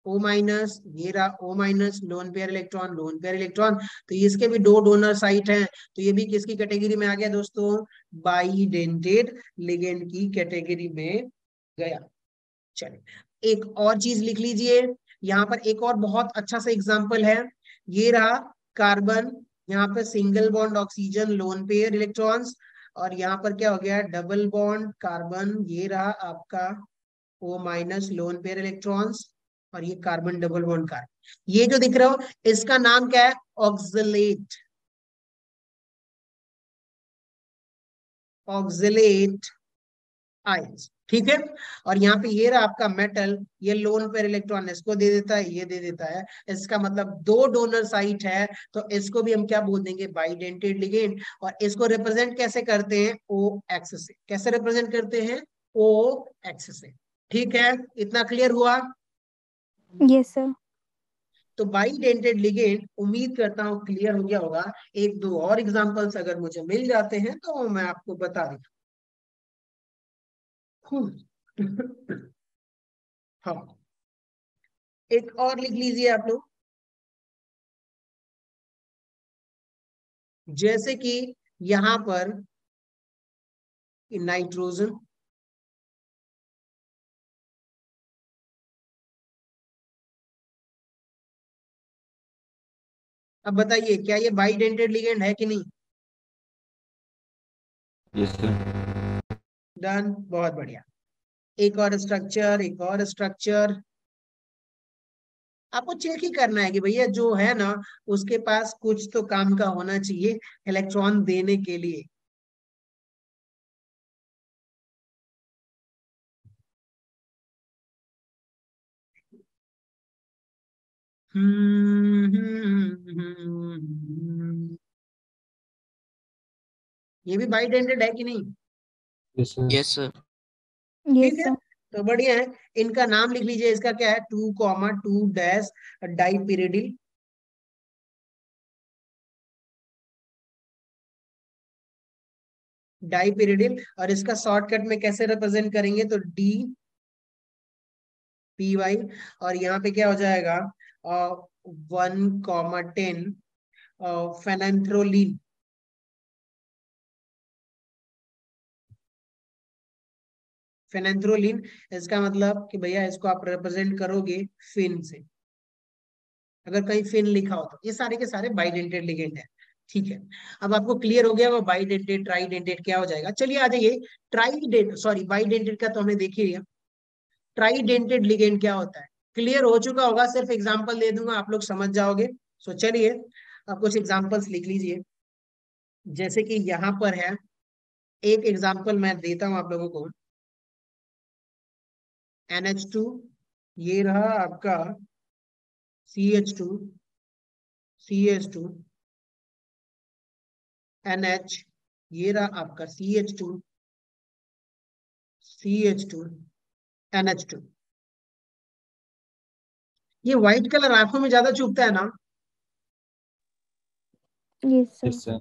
O माइनस, ये रहा O minus, loan pair electron loan pair electron. तो इसके भी दो डोनर साइट हैं, तो ये भी किसकी कैटेगरी में आ गया दोस्तों? बाइडेंटेड लिगेंड की कैटेगरी में गया। चलिए एक और चीज लिख लीजिए, यहाँ पर एक और बहुत अच्छा सा एग्जांपल है। ये रहा कार्बन, यहाँ पे single bond oxygen loan pair electrons, और यहाँ पर क्या हो गया? डबल बॉन्ड कार्बन, ये रहा आपका O minus loan pair electrons, और ये कार्बन डबल बॉन्ड कार्बन। ये जो दिख रहा हो इसका नाम क्या है? ऑक्सलेट। Oxalate ions. ठीक है, और यहाँ पे ये रहा आपका मेटल, ये लोन पेयर इलेक्ट्रॉन इसको दे देता है, ये दे देता है। इसका मतलब दो डोनर साइट है, तो इसको भी हम क्या बोल देंगे? Bidentate ligand. और इसको रिप्रेजेंट कैसे करते हैं? O एक्सिस से। कैसे रिप्रेजेंट करते हैं? O एक्सिस से। ठीक है, इतना क्लियर हुआ? Yes sir. तो बाइडेंटेड लिगेंड उम्मीद करता हूं क्लियर हो गया होगा। एक दो और एग्जांपल्स अगर मुझे मिल जाते हैं तो मैं आपको बता दूं। हाँ, एक और लिख लीजिए आप लोग, जैसे कि यहां पर नाइट्रोजन। अब बताइए क्या ये बाइडेंटेड लिगेंड है कि नहीं? Yes sir. डन, बहुत बढ़िया। एक और स्ट्रक्चर, एक और स्ट्रक्चर। आपको चेक ही करना है कि भैया जो है ना उसके पास कुछ तो काम का होना चाहिए इलेक्ट्रॉन देने के लिए। ये भी बाइडेंटेड है कि नहीं? Yes sir. Yes sir. ठीक यस है, सर। तो बढ़िया है। इनका नाम लिख लीजिए, इसका क्या है? 2,2 डैश डाइपिरिडिल। डाइपिरिडिल, और इसका शॉर्टकट में कैसे रिप्रेजेंट करेंगे? तो DPY। और यहाँ पे क्या हो जाएगा? 1,10 फेनेंथ्रोलिन। फेनेंथ्रोलिन, इसका मतलब कि भैया इसको आप रिप्रेजेंट करोगे फिन से, अगर कहीं फिन लिखा हो तो। ये सारे के सारे बाइडेंटेड लिगेंड है। ठीक है, अब आपको क्लियर हो गया वो बाइडेंटेड ट्राइडेंटेड क्या हो जाएगा। चलिए आ जाइए, ट्राइडेंट सॉरी बाइडेंटेड का तो हमने देख ही लिया। ट्राइडेंटेड लिगेंड क्या होता है? क्लियर हो चुका होगा, सिर्फ एग्जांपल दे दूंगा आप लोग समझ जाओगे। सो चलिए अब कुछ एग्जांपल्स लिख लीजिए। जैसे कि यहाँ पर है एक एग्जांपल मैं देता हूं आप लोगों को। NH2, ये रहा आपका CH2, CH2, NH, ये रहा आपका CH2, CH2, NH2। ये व्हाइट कलर आंखों में ज्यादा चुभता है ना? Yes sir. Yes sir.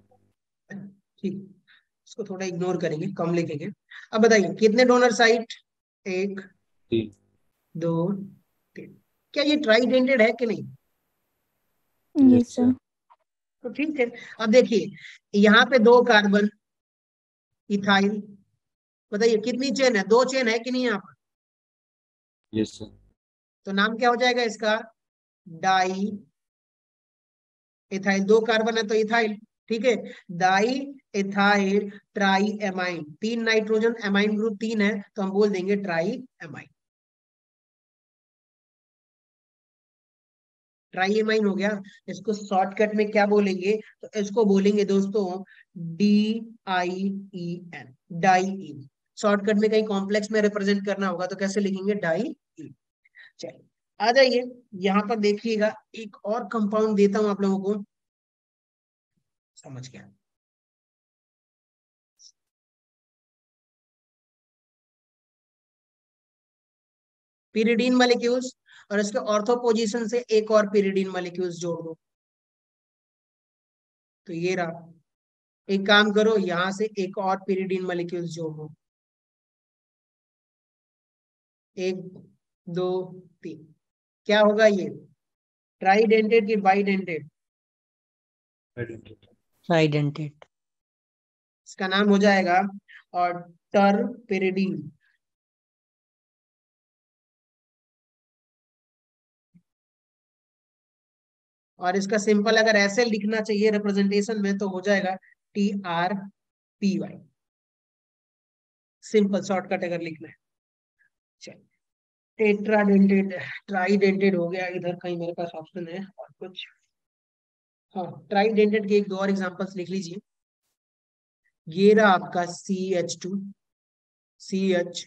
ठीक, इसको थोड़ा इग्नोर करेंगे, कम लिखेंगे। अब बताइए कितने डोनर साइट? एक, तीन। दो, तीन। क्या ये ट्राइडेंटेड है कि नहीं? Yes yes sir. सर। तो ठीक है। अब देखिए यहाँ पे 2 कार्बन इथाइल, बताइए कितनी चेन है? 2 चेन है कि नहीं यहाँ पर? Yes, sir. तो नाम क्या हो जाएगा इसका? Di ethyl. 2 कार्बन है तो इथाइल, ठीक है। Di ethyl try amine, 3 nitrogen, amine group 3 है तो हम बोल देंगे ट्राई एमाइन। ट्राई एमाइन हो गया। इसको शॉर्टकट में क्या बोलेंगे? तो इसको बोलेंगे दोस्तों DIEN, डाई। शॉर्टकट में कहीं कॉम्प्लेक्स में रिप्रेजेंट करना होगा तो कैसे लिखेंगे? डाई। चलिए आ जाइए यहां पर देखिएगा, एक और कंपाउंड देता हूं आप लोगों को, समझ गया। pyridine मॉलिक्यूल्स और इसके ऑर्थो पोजीशन से एक और pyridine मॉलिक्यूल्स जोड़ दो, तो ये रहा। एक काम करो, यहां से एक और pyridine मॉलिक्यूल्स जोड़ दो, 1 2 3। क्या होगा ये? ट्राइडेंटेड की बाइडेंटेड? Identity. ट्राइडेंटेड। इसका नाम हो जाएगा और टरपेरिडीन। और इसका सिंपल अगर ऐसे लिखना चाहिए रिप्रेजेंटेशन में तो हो जाएगा TRPY, सिंपल शॉर्टकट अगर लिखना है। चलिए टेट्राडेंटेड, ट्राइडेंटेड हो गया। इधर कहीं मेरे पास ऑप्शन है और कुछ, हाँ ट्राइडेंटेड के 1 2 और एग्जांपल्स लिख लीजिए। ये रहा आपका CH2, CH,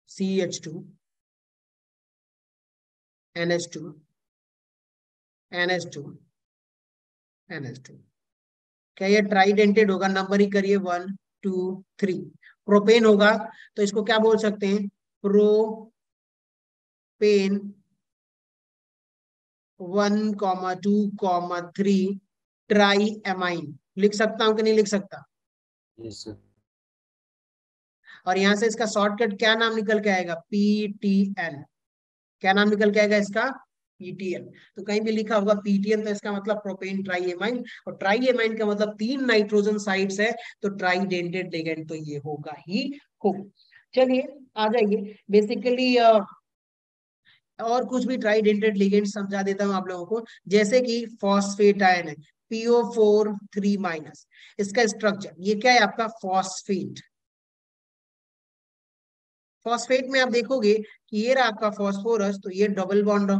CH2, NH2, NH2, NH2। क्या ये ट्राइडेंटेड होगा? नंबर ही करिए 1 2 3। प्रोपेन होगा तो इसको क्या बोल सकते हैं? Propane 1 2 3 try amine. लिख सकता हूं कि नहीं लिख सकता? Yes, sir. और यहां से इसका शॉर्टकट क्या नाम निकल के आएगा? PTN। क्या नाम निकल के आएगा इसका? PTN। तो कहीं भी लिखा होगा PTN तो इसका मतलब प्रोपेन ट्राई एमाइन, और ट्राई एमाइन का मतलब 3 नाइट्रोजन साइड्स है, तो ट्राइडेंटेड लिगेंड तो ये होगा ही होगा। चलिए आ जाइए बेसिकली और कुछ भी ट्राइडेंटेड लिगेंड समझा देता हूं आप लोगों को। जैसे कि फॉस्फेट आयन है PO4 3-, इसका स्ट्रक्चर ये क्या है आपका? फॉस्फेट। फॉस्फेट में आप देखोगे कि ये रहा आपका फॉस्फोरस, तो ये double bond,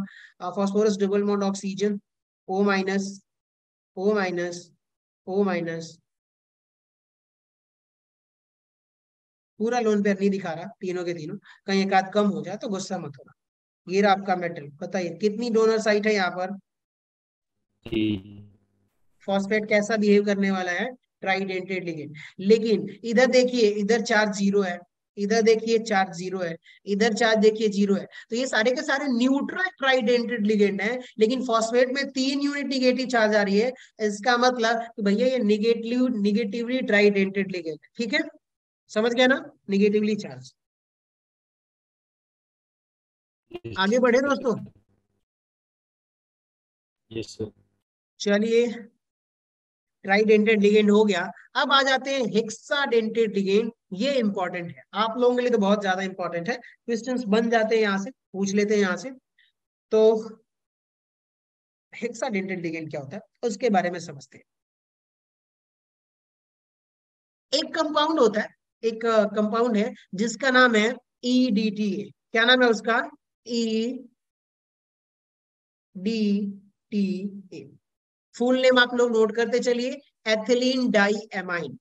phosphorus double bond oxygen, O-, O-, O-, पूरा लोन पेयर नहीं दिखा रहा, तीनों के तीनों, कहीं एक आध कम हो जाए तो गुस्सा मत होना। ये रहा आपका मेटल। बताइए कितनी डोनर साइट है यहाँ पर? T. फॉस्फेट कैसा बिहेव करने वाला है? ट्राइडेंटेड लिगेंड। लेकिन इधर देखिए, इधर चार्ज 0 है, इधर देखिए चार्ज 0 है, इधर चार्ज देखिए 0 है, तो ये सारे के सारे न्यूट्रल ट्राइडेंटेड लिगेंड है। लेकिन फॉस्फेट में 3 यूनिट निगेटिव चार्ज आ रही है, इसका मतलब कि भैया ये निगेटिवली ट्राइडेंटेड लिगेंड। ठीक है, समझ गया ना? Negatively charge. Yes, आगे बढ़े yes, दोस्तों। sir. Yes, sir. चलिए ट्राइडेंटेड लिगेंड हो गया। अब आ जाते हैं हेक्साडेंटेड लिगेंड। ये इंपॉर्टेंट है आप लोगों के लिए, तो बहुत ज्यादा इंपॉर्टेंट है, क्वेश्चंस बन जाते हैं यहाँ से, पूछ लेते हैं यहाँ से। तो हेक्साडेंटेड लिगेंड क्या होता है उसके बारे में समझते हैं। एक कंपाउंड होता है, एक कंपाउंड है जिसका नाम है EDTA। क्या नाम है उसका? EDTA। फुल नेम आप लोग नोट करते चलिए, ethylene die amine.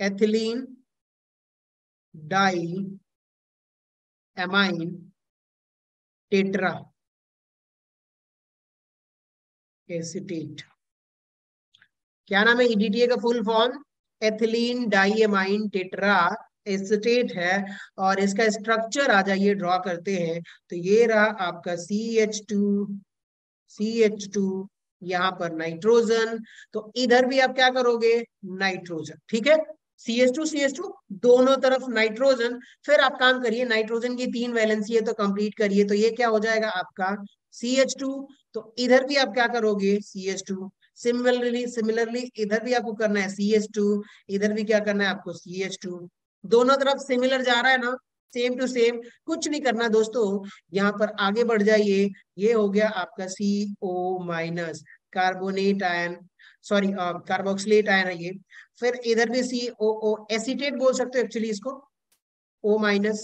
Ethylene die amine tetra acetate. क्या नाम है? EDTA का full form ethylene diamine tetra acetate है। और इसका स्ट्रक्चर आ जाइए ड्रॉ करते हैं, तो ये रहा आपका CH2, CH2, यहाँ पर नाइट्रोजन, तो इधर भी आप क्या करोगे? नाइट्रोजन। ठीक है, CH2 दोनों तरफ नाइट्रोजन। फिर आप काम करिए, नाइट्रोजन की 3 वैलेंसी है तो कंप्लीट करिए, तो ये क्या हो जाएगा आपका CH2। तो इधर भी आप क्या करोगे CH2। सिमिलरली इधर भी आपको करना है CH2, इधर भी क्या करना है आपको CH2। दोनों तरफ सिमिलर जा रहा है ना, सेम टू सेम। कुछ नहीं करना दोस्तों, यहाँ पर आगे बढ़ जाइए। ये हो गया आपका CO- carbonate ion, sorry carboxylate ion है ये। फिर इधर भी COO एसीटेट बोल सकते हो एक्चुअली इसको, O-।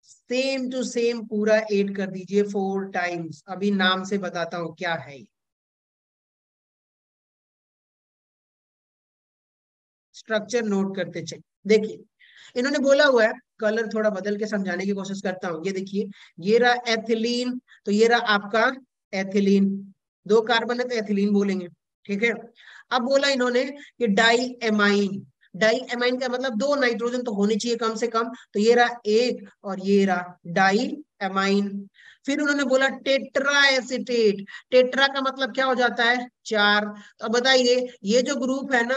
सेम टू सेम पूरा ऐड कर दीजिए 4 टाइम्स। अभी नाम से बताता हूं क्या है ये। स्ट्रक्चर नोट करते चलिए। देखिए इन्होंने बोला हुआ है, कलर थोड़ा बदल के समझाने की कोशिश करता हूं। ये देखिए, ये रहा एथिलीन, तो ये रहा आपका एथिलीन। 2 कार्बन है तो एथिलीन बोलेंगे, ठीक है। अब बोला इन्होंने कि डाई एमाइन। डाई एमाइन का मतलब 2 नाइट्रोजन तो होने चाहिए कम से कम, तो ये रहा एक और ये रहा डाई एमाइन। फिर उन्होंने बोला टेट्रा एसिटेट। टेट्रा का मतलब क्या हो जाता है 4। तो अब बताइए, ये जो ग्रुप है ना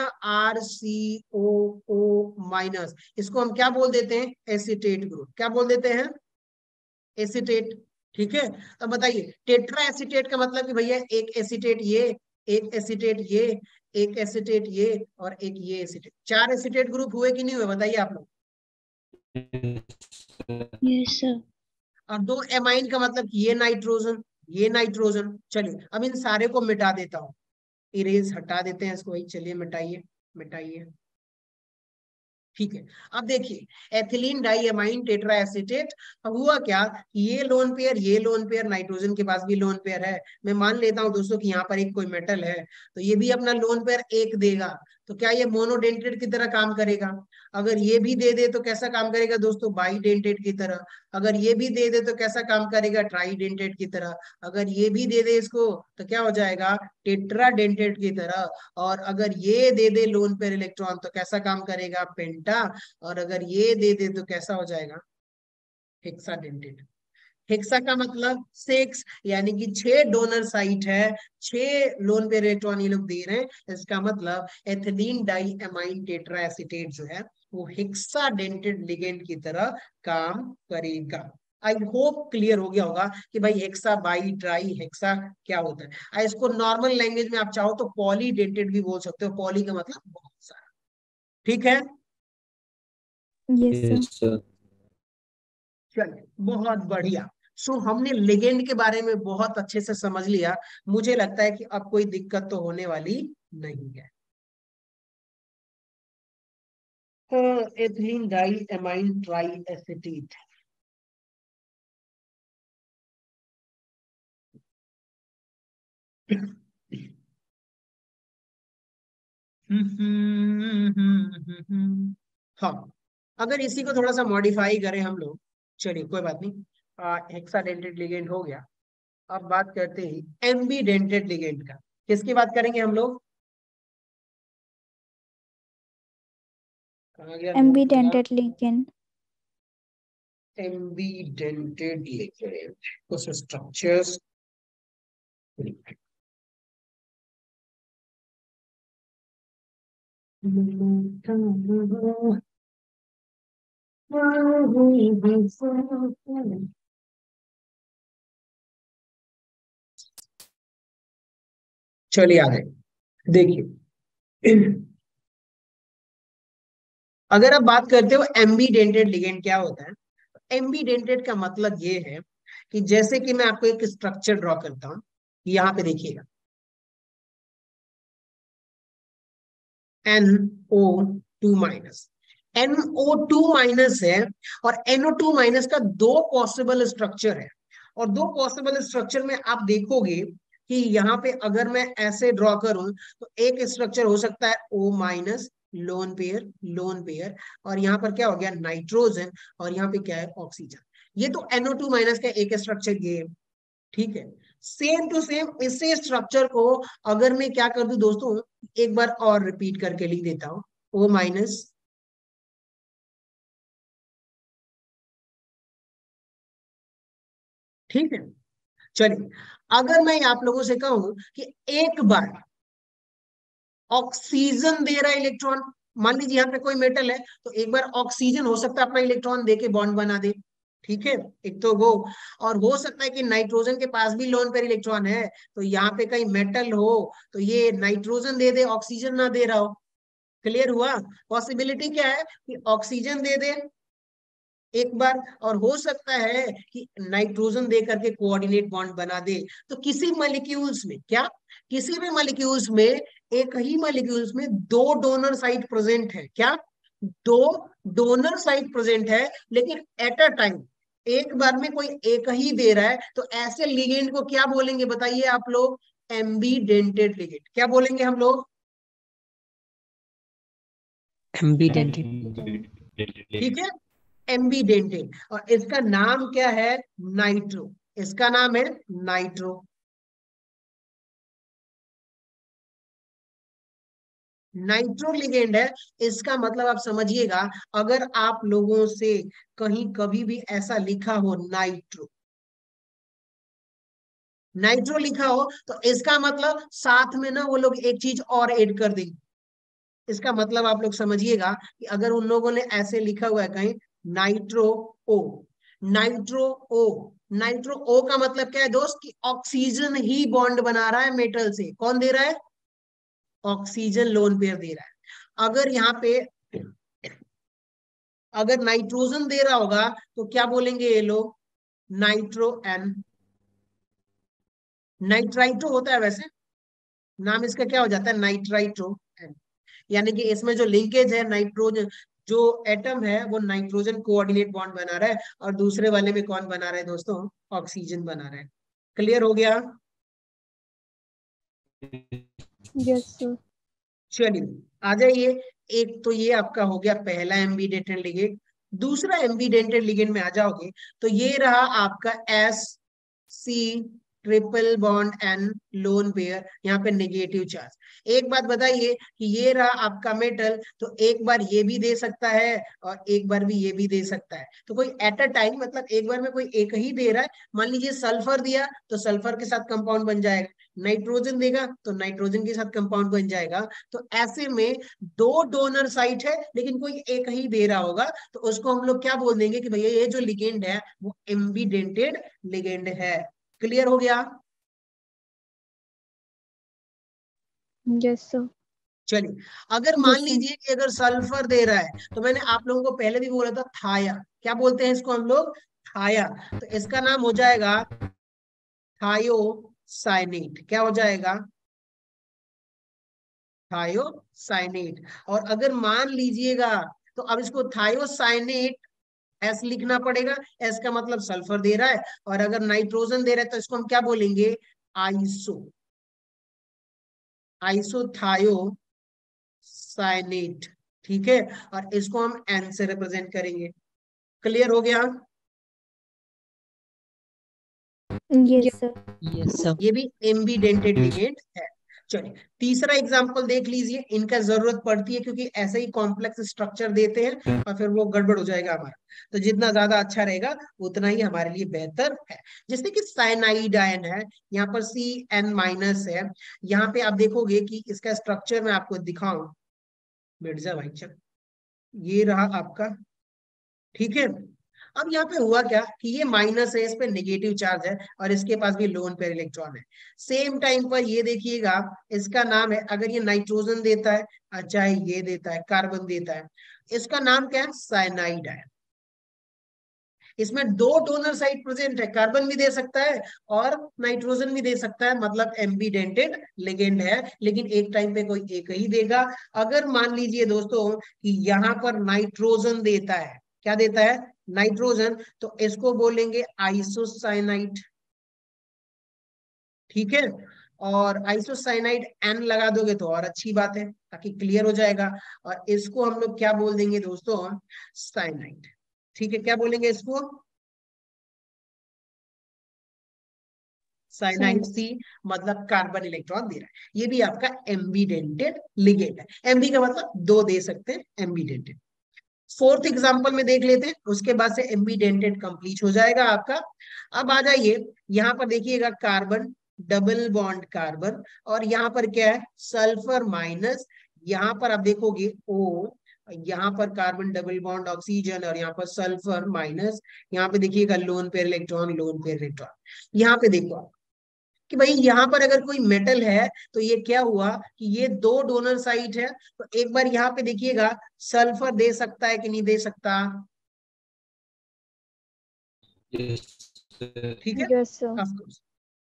RCOO-, इसको हम क्या बोल देते हैं एसिटेट ग्रुप। क्या बोल देते हैं एसिटेट, ठीक है। तो बताइए टेट्रा एसिटेट का मतलब कि भैया एक एसिटेट ये, एक एसिटेट ये, एक एसिटेट ये और एक ये एसिटेट। 4 एसिटेट ग्रुप हुए कि नहीं हुए बताइए आप लोग। Yes, sir. और 2 एमाइन का मतलब कि ये नाइट्रोजन, ये नाइट्रोजन। चलिए अब इन सारे को मिटा देता हूं, इरेज हटा देते हैं इसको, वही चलिए मिटाइए मिटाइए, ठीक है। अब देखिए एथिलीन डाइएमाइन टेट्रा एसिटेट। अब हुआ क्या, ये लोन पेयर, ये लोन पेयर, नाइट्रोजन के पास भी लोन पेयर है। मैं मान लेता हूं दोस्तों कि यहाँ पर एक कोई मेटल है, तो ये भी अपना लोन पेयर एक देगा। तो क्या ये मोनोडेंटेट की तरह काम करेगा। अगर ये भी दे दे तो कैसा काम करेगा दोस्तों बाईडेंटेट की तरह। अगर ये भी दे दे तो कैसा काम करेगा ट्राईडेंटेट की तरह। अगर ये भी दे दे इसको तो क्या हो जाएगा टेट्राडेंटेट की तरह। और अगर ये दे दे लोन पेयर इलेक्ट्रॉन तो कैसा काम करेगा पेंटा। और अगर ये दे दे तो कैसा हो जाएगा हेक्साडेंटेट। हेक्सा का मतलब 6, यानी कि 6 डोनर साइट है, 6 लोन पेयर इलेक्ट्रॉन ये लोग दे रहे हैं। इसका मतलब ethylene die amine tetraacetate जो है वो हेक्साडेंटेड लिगेंड की तरह काम करेगा। आई होप क्लियर हो गया होगा कि भाई हेक्सा बाई ट्राई हेक्सा क्या होता है। इसको नॉर्मल लैंग्वेज में आप चाहो तो पॉलीडेंटेड भी बोल सकते हो। पॉली का मतलब बहुत सारा, ठीक है। Yes, sir. Yes, sir. चलिए बहुत बढ़िया। सो हमने लिगेंड के बारे में बहुत अच्छे से समझ लिया। मुझे लगता है कि अब कोई दिक्कत तो होने वाली नहीं है। Ethylene die amine triacetate. हाँ, अगर इसी को थोड़ा सा मॉडिफाई करें हम लोग, चलिए कोई बात नहीं। हेक्साडेंटेड लिगेंड हो गया। अब बात करते हैं एम्बीडेंटेड लिगेंड का। किसकी बात करेंगे हम लोग, कहाँ गया नोट मेरा। Ambidentate ligand. एम्बीडेंटेड लिगेंड कुछ स्ट्रक्चर्स। चलिए आ गए। देखिए अगर आप बात करते हो एम्बीडेंटेड लिगेंड क्या होता है, एम्बीडेंटेड का मतलब ये है कि जैसे कि मैं आपको एक स्ट्रक्चर ड्रॉ करता हूं, यहाँ पे देखिएगा NO2-, NO2- है और NO2- का 2 पॉसिबल स्ट्रक्चर है। और 2 पॉसिबल स्ट्रक्चर में आप देखोगे कि यहाँ पे अगर मैं ऐसे ड्रॉ करूं तो एक स्ट्रक्चर हो सकता है O-, lone pair lone pair, और यहाँ पर क्या हो गया नाइट्रोजन, और यहाँ पे क्या है ऑक्सीजन। ये तो NO2- का एक स्ट्रक्चर ये है, ठीक है। सेम टू सेम इसी स्ट्रक्चर को अगर मैं क्या कर दूं दोस्तों, एक बार और रिपीट करके लिख देता हूं O-, ठीक है। चलिए अगर मैं आप लोगों से कहूं कि एक बार ऑक्सीजन दे रहा है इलेक्ट्रॉन, मान लीजिए यहाँ पे कोई मेटल है, तो एक बार ऑक्सीजन हो सकता है अपना इलेक्ट्रॉन देके बॉन्ड बना दे, ठीक है, एक तो वो। और हो सकता है कि नाइट्रोजन के पास भी लोन पेयर इलेक्ट्रॉन है, तो यहाँ पे कहीं मेटल हो तो ये नाइट्रोजन दे दे, ऑक्सीजन ना दे रहा हो। क्लियर हुआ? पॉसिबिलिटी क्या है कि ऑक्सीजन दे दे एक बार, और हो सकता है कि नाइट्रोजन दे करके कोऑर्डिनेट बॉन्ड बना दे। तो किसी मॉलिक्यूल्स में, क्या किसी भी मॉलिक्यूल्स में, एक ही मॉलिक्यूल्स में दो डोनर साइट प्रेजेंट है, क्या दो डोनर साइट प्रेजेंट है, लेकिन एट अ टाइम एक बार में कोई एक ही दे रहा है, तो ऐसे लिगेंड को क्या बोलेंगे बताइए आप लोग? एम्बीडेंटेड लिगेंड। क्या बोलेंगे हम लोग? एम्बीडेंटेड। ठीक है, एम्बीडेंटेड। और इसका नाम क्या है? नाइट्रो। इसका नाम है नाइट्रो। नाइट्रो लिगेंड है। इसका मतलब आप समझिएगा, अगर आप लोगों से कहीं कभी भी ऐसा लिखा हो नाइट्रो, नाइट्रो लिखा हो, तो इसका मतलब साथ में ना वो लोग एक चीज और ऐड कर देंगे। इसका मतलब आप लोग समझिएगा कि अगर उन लोगों ने ऐसे लिखा हुआ है कहीं नाइट्रो ओ, नाइट्रो ओ, नाइट्रो ओ का मतलब क्या है दोस्त? कि ऑक्सीजन ही बॉन्ड बना रहा है मेटल से। कौन दे रहा है? ऑक्सीजन लोन पेयर दे रहा है। अगर यहाँ पे अगर नाइट्रोजन दे रहा होगा, तो क्या बोलेंगे ये लोग? Nitro N. नाइट्राइट्रो होता है वैसे, नाम इसका क्या हो जाता है? नाइट्राइट्रो एन। यानी कि इसमें जो लिंकेज है, नाइट्रोजन जो एटम है वो नाइट्रोजन कोऑर्डिनेट बॉन्ड बना रहा है, और दूसरे वाले में कौन बना रहा है दोस्तों? ऑक्सीजन बना रहा है। क्लियर हो गया? Yes sir. चलिए आ जाइए। एक तो ये आपका हो गया पहला एम्बीडेंटेड लिगेंड। दूसरा एम्बीडेंटेड लिगेंड में आ जाओगे तो ये रहा आपका S C triple bond N lone pair, यहाँ पे नेगेटिव चार्ज। एक बात बताइए कि ये रहा आपका मेटल, तो एक बार ये भी दे सकता है और एक बार भी ये भी दे सकता है। तो कोई एट अ टाइम, मतलब एक बार में कोई एक ही दे रहा है। मान लीजिए सल्फर दिया तो सल्फर के साथ कंपाउंड बन जाएगा, नाइट्रोजन देगा तो नाइट्रोजन के साथ कंपाउंड बन जाएगा। तो ऐसे में दो डोनर साइट है लेकिन कोई एक ही दे रहा होगा, तो उसको हम लोग क्या बोल देंगे कि भैया ये जो लिगेंड है वो एम्बीडेंटेड लिगेंड है। क्लियर हो गया? Yes sir. चलिए, अगर मान लीजिए कि अगर सल्फर दे रहा है, तो मैंने आप लोगों को पहले भी बोला था थाया। क्या बोलते हैं इसको हम लोग? थाया। तो इसका नाम हो जाएगा थायोसाइनेट। क्या हो जाएगा? थायोसाइनेट। और अगर मान लीजिएगा, तो अब इसको थायोसाइनेट एस लिखना पड़ेगा। एस का मतलब सल्फर दे रहा है, और अगर नाइट्रोजन दे रहा है तो इसको हम क्या बोलेंगे? Iso, isothiocyanate. ठीक है, और इसको हम एन से रिप्रेजेंट करेंगे। क्लियर हो गया? Yes sir. Yes sir. ये भी एम्बीडेंटेड लिगेंड है। चलिए तीसरा एग्जांपल देख लीजिए। इनका जरूरत पड़ती है क्योंकि ऐसे ही कॉम्प्लेक्स स्ट्रक्चर देते हैं और फिर वो गड़बड़ हो जाएगा हमारा। तो जितना ज्यादा अच्छा रहेगा उतना ही हमारे लिए बेहतर है। जैसे कि साइनाइड आयन है, यहाँ पर CN- है। यहाँ पे आप देखोगे कि इसका स्ट्रक्चर मैं आपको दिखाऊं, मिर्जा भाई चल, ये रहा आपका। ठीक है, अब यहाँ पे हुआ क्या कि ये माइनस है, इस पे नेगेटिव चार्ज है, और इसके पास भी लोन पेयर इलेक्ट्रॉन है। सेम टाइम पर ये देखिएगा, इसका नाम है, अगर ये नाइट्रोजन देता है और चाहे ये देता है कार्बन देता है, इसका नाम क्या है? साइनाइड है। इसमें दो डोनर साइड प्रेजेंट है, कार्बन भी दे सकता है और नाइट्रोजन भी दे सकता है, मतलब एम्बीडेंटेड लिगेंड है, लेकिन एक टाइम पे कोई एक ही देगा। अगर मान लीजिए दोस्तों कि यहाँ पर नाइट्रोजन देता है, क्या देता है? नाइट्रोजन, तो इसको बोलेंगे आइसोसाइनाइड। ठीक है, और आइसोसाइनाइड एन लगा दोगे तो और अच्छी बात है, ताकि क्लियर हो जाएगा। और इसको हम लोग क्या बोल देंगे दोस्तों? साइनाइड। ठीक है, क्या बोलेंगे इसको? साइनाइड सी, मतलब कार्बन इलेक्ट्रॉन दे रहा है। ये भी आपका एम्बीडेंटेड लिगेंड है। एम्बी का मतलब दो दे सकते हैं, एम्बीडेंटेड। फोर्थ एग्जांपल में देख लेते हैं, उसके बाद से एम्बीडेंटेड कंप्लीट हो जाएगा आपका। अब आ जाइए, यहाँ पर देखिएगा कार्बन, डबल बॉन्ड कार्बन, और यहाँ पर क्या है? सल्फर माइनस यहाँ पर आप देखोगे O, यहाँ पर कार्बन डबल बॉन्ड ऑक्सीजन, और यहाँ पर सल्फर माइनस, यहाँ पे देखिएगा loan pair electron, loan pair electron. यहाँ पे देखो आप कि भाई यहाँ पर अगर कोई मेटल है तो ये क्या हुआ कि ये दो डोनर साइट है, तो एक बार यहाँ पे देखिएगा सल्फर दे सकता है कि नहीं दे सकता, ठीक है। Yes, sir. Of course.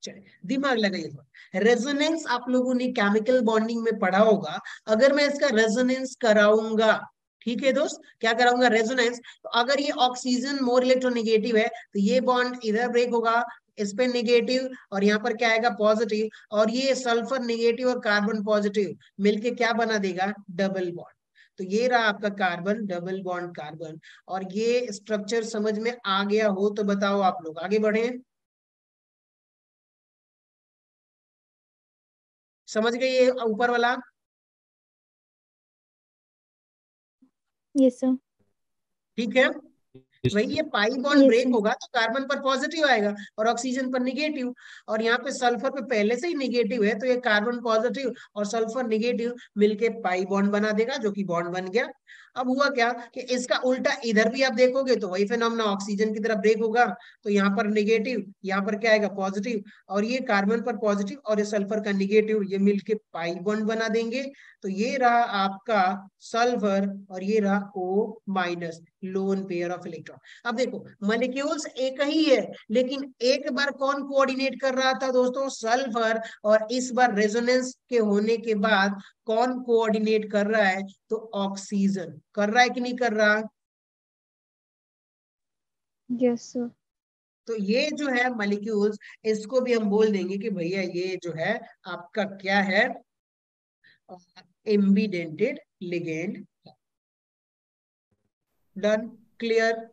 चलिए दिमाग लगाइए थोड़ा। रेजोनेंस आप लोगों ने केमिकल बॉन्डिंग में पढ़ा होगा। अगर मैं इसका रेजोनेंस कराऊंगा, ठीक है दोस्त, क्या कराऊंगा, रेजोनेंस, तो अगर ये ऑक्सीजन मोर इलेक्ट्रोनेगेटिव है तो ये बॉन्ड इधर ब्रेक होगा, इस पे नेगेटिव, और यहाँ पर क्या आएगा, पॉजिटिव, और ये सल्फर नेगेटिव और कार्बन पॉजिटिव मिलके क्या बना देगा, डबल बॉन्ड। तो ये रहा आपका कार्बन, डबल बॉन्ड कार्बन। और ये स्ट्रक्चर समझ में आ गया हो तो बताओ, आप लोग आगे बढ़े, समझ गए ये ऊपर वाला, Yes, sir. ठीक है। वही ये pi bond Yes, break sir. होगा तो कार्बन पर पॉजिटिव आएगा और ऑक्सीजन पर निगेटिव, और यहाँ पे सल्फर पे पहले से ही निगेटिव है तो ये कार्बन पॉजिटिव और सल्फर निगेटिव मिलके पाई बॉन्ड बना देगा, जो कि बॉन्ड बन गया। अब हुआ क्या कि इसका उल्टा इधर भी आप देखोगे तो वही फिनोमेना, ऑक्सीजन की तरफ ब्रेक होगा तो यहाँ पर निगेटिव, यहाँ पर क्या आएगा, पॉजिटिव, और ये कार्बन पर पॉजिटिव और ये सल्फर का निगेटिव, ये मिलके पाई बॉन्ड बना देंगे। तो ये रहा आपका सल्फर और ये रहा O minus, loan pair of electron. अब देखो मॉलिक्यूल्स एक ही है, लेकिन एक बार कौन कोऑर्डिनेट कर रहा था दोस्तों, सल्फर, और इस बार रेजोनेंस के होने के बाद कौन कोऑर्डिनेट कर रहा है, तो ऑक्सीजन कर रहा है कि नहीं कर रहा। Yes, sir. तो ये जो है मॉलिक्यूल्स, इसको भी हम बोल देंगे कि भैया ये जो है आपका क्या है, ambidentate ligand. Done, clear.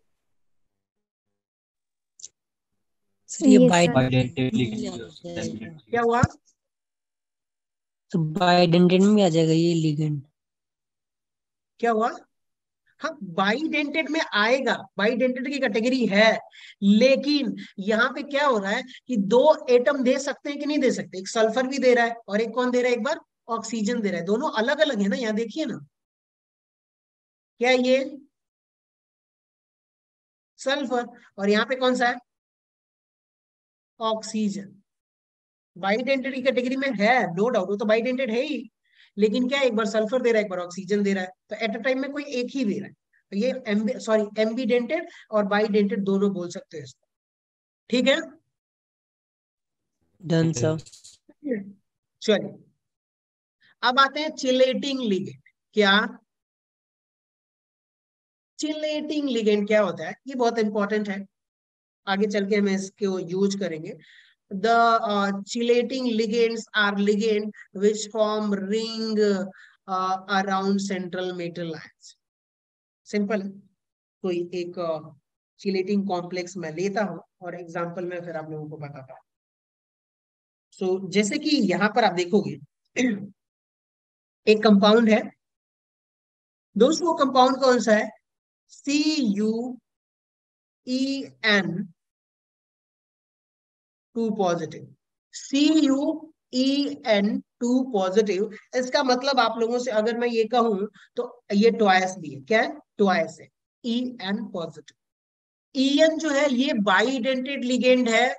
Sir ये Yes, बाई sir. आइडेंटिटी क्या हुआ, तो बाइडेंटेड में भी आ जाएगा ये लिगेंड। क्या हुआ, हाँ बाइडेंटेड में आएगा, बाइडेंटेड की कैटेगरी है, लेकिन यहाँ पे क्या हो रहा है कि दो एटम दे सकते हैं कि नहीं दे सकते, एक सल्फर भी दे रहा है और एक कौन दे रहा है, एक बार ऑक्सीजन दे रहा है, दोनों अलग अलग है ना, यहाँ देखिए ना, क्या ये सल्फर, और यहाँ पे कौन सा है, ऑक्सीजन। बाइडेंटेड की कैटेगरी में है, नो डाउट, वो तो बाइडेंटेड है ही, लेकिन क्या एक बार सल्फर दे रहा है, एक बार ऑक्सीजन दे रहा है, तो एट अ टाइम में कोई एक ही दे रहा है, तो ये एम्बिडेंटेड और बाइडेंटेड दोनों बोल सकते हैं इसको, ठीक है। Done sir. चलिए अब आते हैं चिलेटिंग लिगेंड। क्या चिलेटिंग लिगेंड क्या होता है, ये बहुत इंपॉर्टेंट है, आगे चल के हम इसको यूज करेंगे। The chelating ligands are ligand which form ring around central metal ions. Simple है, कोई एक चिलेटिंग कॉम्प्लेक्स मैं लेता हूं और एग्जांपल में फिर आप लोगों को बताता हूं। सो जैसे कि यहां पर आप देखोगे एक कंपाउंड है दोस्तों, वो कंपाउंड कौन सा है, CuEN 2 पॉजिटिव, CuEN2 पॉजिटिव। इसका मतलब आप लोगों से अगर मैं ये कहूं तो ये ट्वाइस भी है, क्या है, ट्वाइस है, EN पॉजिटिव। EN जो है ये बाइडेंटेड लिगेंड है,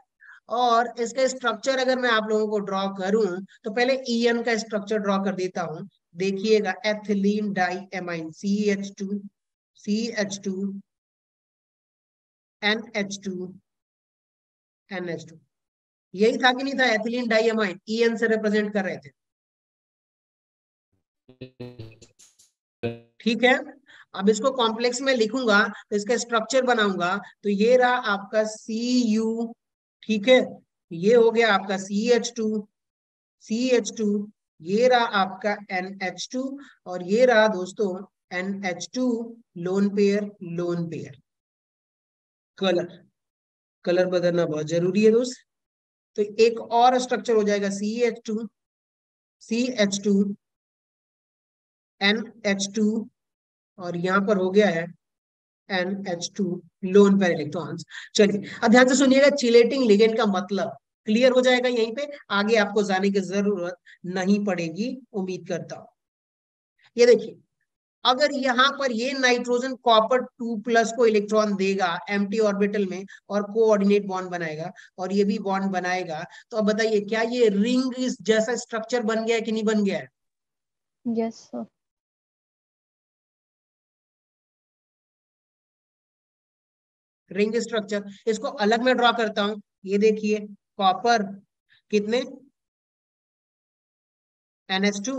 और इसका स्ट्रक्चर अगर मैं आप लोगों को ड्रॉ करूं तो पहले EN का स्ट्रक्चर ड्रॉ कर देता हूं। देखिएगा ethylene diamine, CH2 NH2 NH2, यही था कि नहीं था, एथिलीन डाइएमाइन EN से रिप्रेजेंट कर रहे थे, ठीक है। अब इसको कॉम्प्लेक्स में लिखूंगा तो इसका स्ट्रक्चर बनाऊंगा, तो ये रहा आपका Cu, ठीक है, ये हो गया आपका CH2, ये रहा आपका NH2, और ये रहा दोस्तों NH2 लोन पेयर। कलर बदलना बहुत जरूरी है दोस्त। तो एक और स्ट्रक्चर हो जाएगा CH2 NH2, और यहां पर हो गया है NH2 लोन पेयर इलेक्ट्रॉन्स। चलिए अब ध्यान से सुनिएगा, चिलेटिंग लिगेंड का मतलब क्लियर हो जाएगा, यहीं पे आगे आपको जाने की जरूरत नहीं पड़ेगी, उम्मीद करता हूं। ये देखिए, अगर यहाँ पर ये नाइट्रोजन कॉपर 2+ को इलेक्ट्रॉन देगा एम्प्टी ऑर्बिटल में और कोऑर्डिनेट बॉन्ड बनाएगा और ये भी बॉन्ड बनाएगा, तो अब बताइए क्या ये रिंग जैसा स्ट्रक्चर बन गया है कि नहीं बन गया है? Yes, sir. रिंग स्ट्रक्चर, इसको अलग में ड्रॉ करता हूं। ये देखिए, कॉपर कितने, NH2,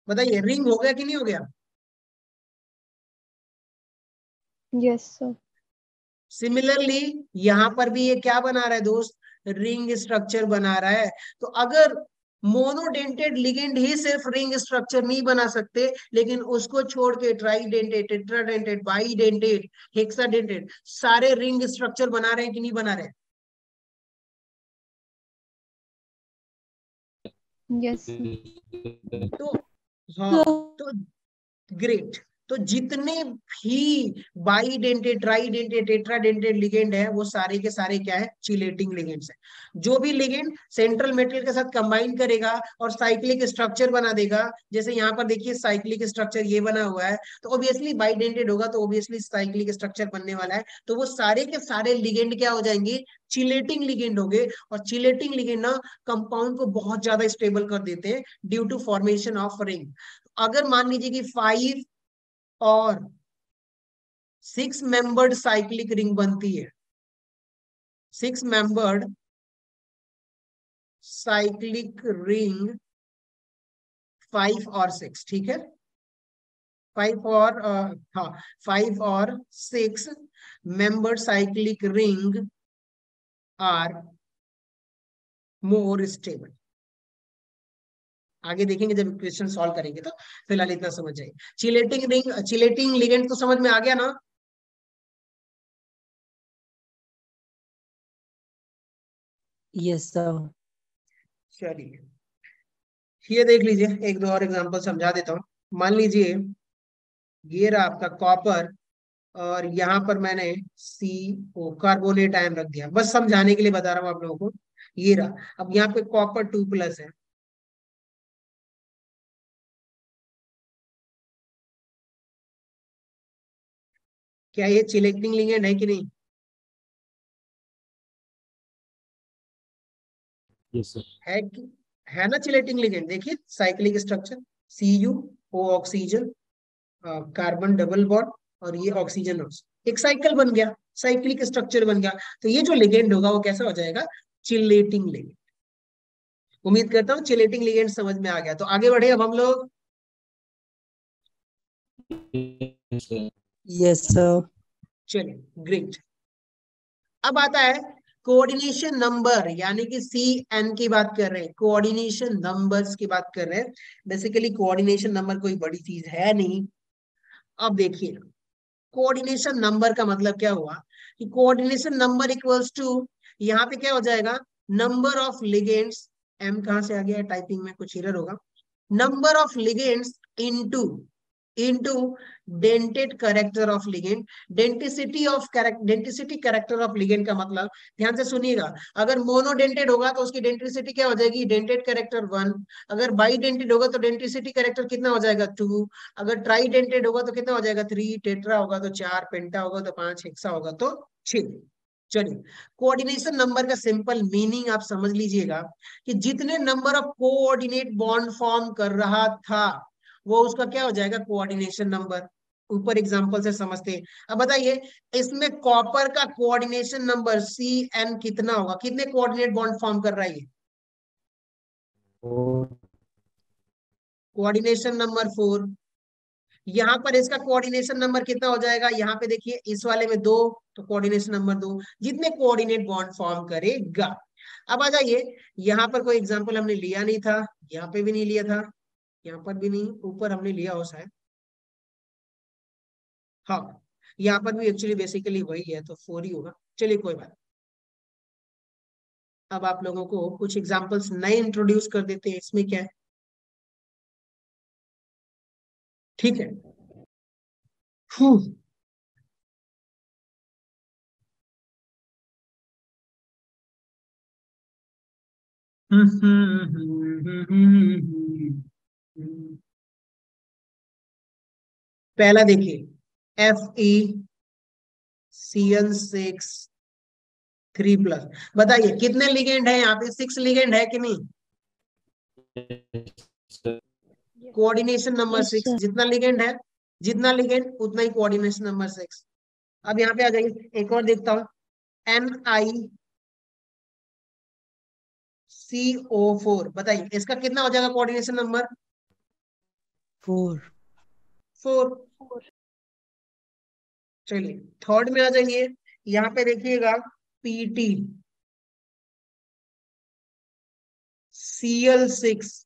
बताइए रिंग हो गया कि नहीं हो गया? Yes, sir. सिमिलरली यहां पर भी ये क्या बना रहा है दोस्त, रिंग स्ट्रक्चर बना रहा है। तो अगर मोनोडेंटेड लिगेंड ही सिर्फ रिंग स्ट्रक्चर नहीं बना सकते, लेकिन उसको छोड़ के ट्राइडेंटेड, टेट्राडेंटेड, बाईडेंटेड, हेक्साडेंटेड सारे रिंग स्ट्रक्चर बना रहे हैं कि नहीं बना रहे? Yes, sir. तो हाँ, तो ग्रेट। तो जितने भी बाईडेंटेड, ट्राइडेंटेड, टेट्राडेंटेड लिगेंड है वो सारे के सारे क्या है, चिलेटिंग लिगेंड्स है। जो भी लिगेंड सेंट्रल मेटेरियल के साथ कंबाइन करेगा और साइक्लिक स्ट्रक्चर बना देगा, जैसे यहाँ पर देखिए साइक्लिक स्ट्रक्चर ये बना हुआ है, तो ऑब्वियसली बाईडेंटेड होगा तो ऑब्वियसली साइक्लिक स्ट्रक्चर बनने वाला है। तो वो सारे के सारे लिगेंड क्या हो जाएंगे, चिलेटिंग लिगेंड होंगे। और चिलेटिंग लिगेंड ना कंपाउंड को बहुत ज्यादा स्टेबल कर देते हैं due to formation of ring. अगर मान लीजिए कि 5 और 6 मेंबर्ड साइक्लिक रिंग बनती है, 6 मेंबर्ड साइक्लिक रिंग, 5 और 6, ठीक है, 5 और हाँ 5 और 6 membered cyclic ring are more stable. आगे देखेंगे जब क्वेश्चन सॉल्व करेंगे, तो फिलहाल इतना समझ जाइए। चिलेटिंग रिंग, चिलेटिंग लिगेंड तो समझ में आ गया ना? Yes sir. चलिए, ये देख लीजिए, एक दो और एग्जांपल समझा देता हूँ। मान लीजिए ये रहा आपका कॉपर, और यहाँ पर मैंने CO कार्बोनेट आयन रख दिया, बस समझाने के लिए बता रहा हूँ आप लोगों को। ये रहा, अब यहाँ पे कॉपर 2+ है, क्या ये चिलेटिंग लिगेंड है कि नहीं? Yes sir. है कि, है ना चिलेटिंग लिगेंड? देखिए cyclic structure, CuO oxygen, carbon double bond, और ये ऑक्सीजन, एक साइकिल बन गया, साइक्लिक स्ट्रक्चर बन गया। तो ये जो लिगेंड होगा वो कैसा हो जाएगा, चिलेटिंग लिगेंड। उम्मीद करता हूँ चिलेटिंग लिगेंड समझ में आ गया। तो आगे बढ़े अब हम लोग। Yes sir. Yes sir. चलिए ग्रेट। अब आता है कोऑर्डिनेशन नंबर, यानी कि CN की बात कर रहे हैं, कोऑर्डिनेशन नंबर्स की बात कर रहे हैं। बेसिकली कोऑर्डिनेशन नंबर कोई बड़ी चीज है नहीं। अब देखिए, कोऑर्डिनेशन नंबर का मतलब क्या हुआ कि कोऑर्डिनेशन नंबर इक्वल्स टू, यहाँ पे क्या हो जाएगा, नंबर ऑफ लिगेंड्स, M कहां से आ गया, टाइपिंग में कुछ एरर होगा, number of ligands into into dentate character of ligand. Denticity character of ligand का मतलब, ध्यान से सुनिएगा, अगर मोनोडेंटेड होगा तो उसकी डेंटिसिटी क्या हो जाएगी, डेंटेड कैरेक्टर 1। अगर बाईडेंटेड होगा तो डेंटिसिटी कैरेक्टर कितना हो जाएगा, 2। अगर ट्राईडेंटेड होगा तो कितना हो जाएगा, 3। टेट्रा होगा तो 4, पेंटा होगा तो 5, हेक्सा होगा तो 6। चलिए, कोऑर्डिनेशन नंबर का सिंपल मीनिंग आप समझ लीजिएगा कि जितने number of coordinate bond form कर रहा था वो उसका क्या हो जाएगा, कोऑर्डिनेशन नंबर। ऊपर एग्जांपल से समझते हैं। अब बताइए, इसमें कॉपर का कोऑर्डिनेशन नंबर CN कितना होगा, कितने कोऑर्डिनेट बॉन्ड फॉर्म कर रहा है ये, कोऑर्डिनेशन नंबर 4। यहाँ पर इसका कोऑर्डिनेशन नंबर कितना हो जाएगा, यहाँ पे देखिए इस वाले में 2, तो कोऑर्डिनेशन नंबर 2, जितने कोऑर्डिनेट बॉन्ड फॉर्म करेगा। अब आ जाइए, यहाँ पर कोई एग्जांपल हमने लिया नहीं था, यहाँ पे भी नहीं लिया था, यहाँ पर भी नहीं, ऊपर हमने लिया हो शायद, हाँ यहाँ पर भी एक्चुअली बेसिकली वही है, तो 4 ही होगा। चलिए कोई बात। अब आप लोगों को कुछ एग्जांपल्स नए इंट्रोड्यूस कर देते हैं, इसमें क्या है, ठीक है। पहला देखिए FeCN6 3+, बताइए कितने लिगेंड है यहाँ पे? 6 लिगेंड है कि नहीं? Coordination number Yes, 6, sir. जितना लिगेंड है, जितना लिगेंड उतना ही कोऑर्डिनेशन नंबर 6। अब यहाँ पे आ जाइए, एक और देखता हूँ, NiCO4, बताइए इसका कितना हो जाएगा कोऑर्डिनेशन नंबर? 4। 4। चलिए थर्ड में आ जाइए, यहाँ पे देखिएगा PtCl6,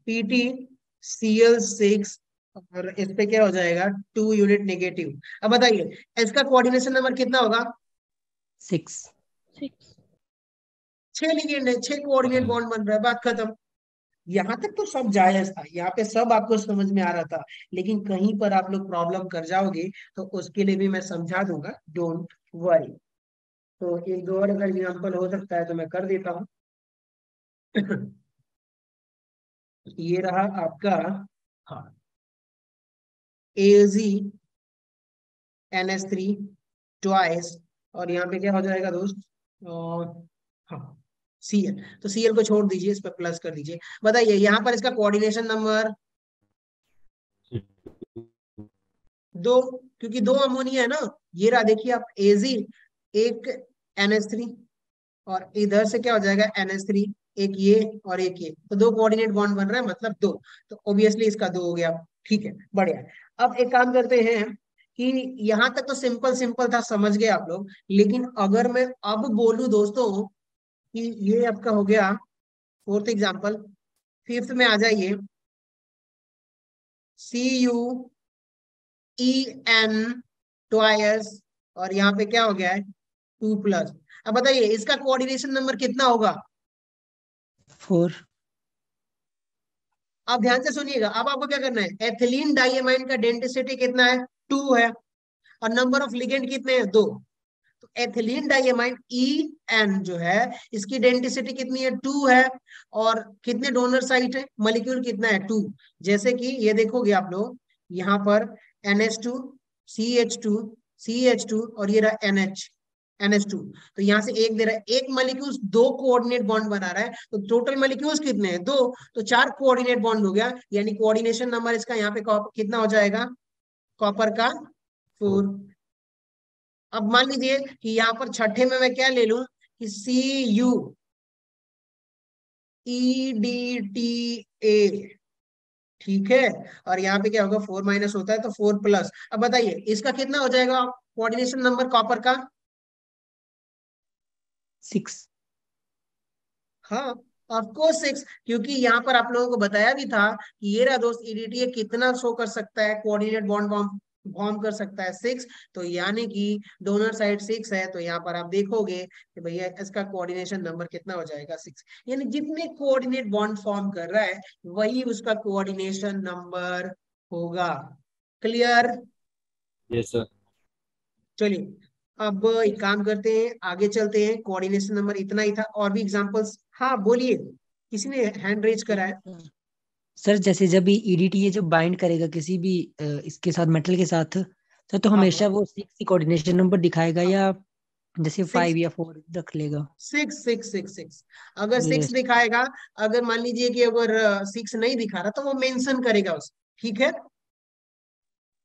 PtCl6, और इस पे क्या हो जाएगा? 2 यूनिट नेगेटिव। अब बताइए इसका कोऑर्डिनेशन नंबर कितना होगा? 6। 6 लिगेंड है, 6 कोऑर्डिनेट बॉन्ड बन रहा है, बात खत्म। यहाँ तक तो सब जायज था, यहाँ पे सब आपको समझ में आ रहा था, लेकिन कहीं पर आप लोग प्रॉब्लम कर जाओगे तो उसके लिए भी मैं समझा दूंगा, डोंट वरी। तो एक दो और अगर एग्जाम्पल हो सकता है तो मैं कर देता हूँ। ये रहा आपका, हाँ, AgNH3 ट्वाइस, और यहाँ पे क्या हो जाएगा दोस्त? हाँ, Cl, तो Cl को छोड़ दीजिए, इस पर प्लस कर दीजिए। बताइए यहाँ पर इसका कोऑर्डिनेशन नंबर 2, क्योंकि 2 अमोनिया है ना। ये रहा, देखिए आप, Ag एक NH3, और इधर से क्या हो जाएगा? NH3, एक ये और एक ये, तो 2 कोऑर्डिनेट बॉन्ड बन रहा है, मतलब 2, तो ऑब्वियसली इसका 2 हो गया। ठीक है, बढ़िया। अब एक काम करते हैं कि यहां तक तो सिंपल सिंपल था, समझ गए आप लोग, लेकिन अगर मैं अब बोलूं दोस्तों कि ये आपका हो गया फोर्थ एग्जाम्पल, फिफ्थ में आ जाइए, CuEn ट्वाइस, और यहाँ पे क्या हो गया है? 2+। अब बताइए इसका कोऑर्डिनेशन नंबर कितना होगा? 4। आप ध्यान से सुनिएगा, अब आपको क्या करना है, एथिलीन डाइएमाइन का डेंसिटी कितना है? 2 है, और नंबर ऑफ लिगेंड कितने हैं? 2। तो एथिलीन डाइएमाइन EN जो है, इसकी डेंसिटी कितनी है? 2 है, और कितने डोनर साइट है? मॉलिक्यूल कितना है? 2। जैसे कि ये देखोगे आप लोग, यहाँ पर NH2, CH2, CH2, और ये रहा NH2, तो यहाँ से एक दे रहा है, एक मॉलिक्यूल 2 कोऑर्डिनेट बॉन्ड बना रहा है, तो टोटल मॉलिक्यूल्स कितने हैं? 2, तो 4 कोऑर्डिनेट बॉन्ड हो गया, यानी कोऑर्डिनेशन नंबर इसका यहाँ पे कितना हो जाएगा? कॉपर का 4। अब मान लीजिए कि यहाँ पर छठे में मैं क्या ले लूं कि CuEDTA, ठीक है, और यहाँ पे क्या होगा? 4- होता है तो 4+। अब बताइए इसका कितना हो जाएगा कोऑर्डिनेशन नंबर कॉपर का? 6। हाँ, ऑफ कोर्स 6, क्योंकि यहाँ पर आप लोगों को बताया भी था कि ये रहा दोस्त, EDTA कितना शो कर सकता है, कोऑर्डिनेट बॉन्ड फॉर्म कर सकता है? 6। तो यानी कि डोनर साइड 6 है, तो यहाँ पर आप देखोगे कि भैया इसका कोऑर्डिनेशन नंबर कितना हो जाएगा? 6। यानी जितने कोऑर्डिनेट बॉन्ड फॉर्म कर रहा है वही उसका कोऑर्डिनेशन नंबर होगा। क्लियर? Yes sir. चलिए अब एक काम करते हैं, आगे चलते हैं, कोऑर्डिनेशन नंबर इतना ही था, और भी एग्जांपल्स? हाँ बोलिए, किसी ने हैंड रेज करा है। सर जैसे जब EDTA जब बाइंड करेगा किसी भी इसके साथ, मेटल के साथ, सर तो हाँ हमेशा हाँ, वो 6 ही कोऑर्डिनेशन नंबर दिखाएगा, हाँ, या जैसे 6 5 या 4 रख लेगा? 6 अगर 6 यस। दिखाएगा, अगर मान लीजिए कि अगर 6 नहीं दिखा रहा तो वो मेंशन करेगा उसे, ठीक है,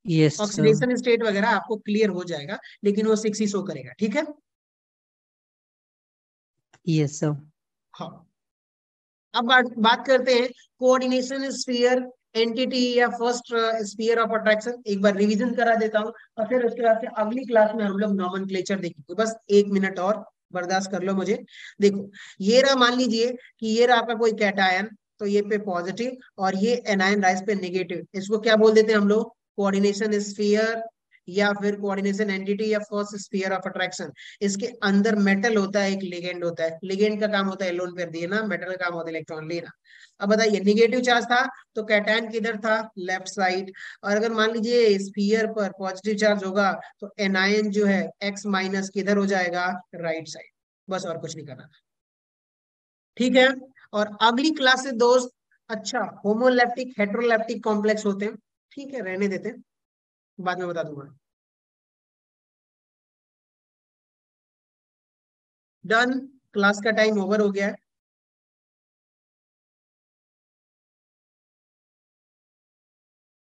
यस सर। ऑक्सीडेशन स्टेट वगैरह आपको क्लियर हो जाएगा, लेकिन वो 6 ही शो करेगा, ठीक है। Yes sir. हाँ, अब बात करते हैं कोऑर्डिनेशन स्फीयर एंटिटी या फर्स्ट स्फीयर ऑफ अट्रैक्शन। एक बार रिवीजन करा देता हूँ, और फिर उसके बाद से अगली क्लास में हम लोग नॉमेनक्लेचर देखेंगे। बस 1 मिनट और बर्दाश्त कर लो मुझे। देखो ये रहा, मान लीजिए कि ये रहा आपका कोई कैटायन, तो ये पे पॉजिटिव और ये एनायन राइज पे नेगेटिव, इसको क्या बोल देते हैं हम लोग? कोऑर्डिनेशन स्फीयर या फिर कोऑर्डिनेशन एंटिटी या फर्स्ट स्फीयर ऑफ अट्रैक्शन। इसके अंदर मेटल होता है, एक लिगेंड होता है, लिगेंड का काम होता है लोन पेयर देना, मेटल का काम होता है इलेक्ट्रॉन लेना। अब बताइए निगेटिव चार्ज था तो कैटायन किधर था? लेफ्ट साइड, और अगर मान लीजिए स्फीयर पर पॉजिटिव चार्ज होगा तो एनायन जो है X- किधर हो जाएगा? Right side. बस और कुछ नहीं करना, ठीक है। और अगली क्लास से दोस्त अच्छा होमोलैप्टिक हेट्रोलैप्टिक कॉम्प्लेक्स होते हैं, ठीक है रहने देते हैं, बाद में बता दूंगा। डन, क्लास का टाइम ओवर हो गया है।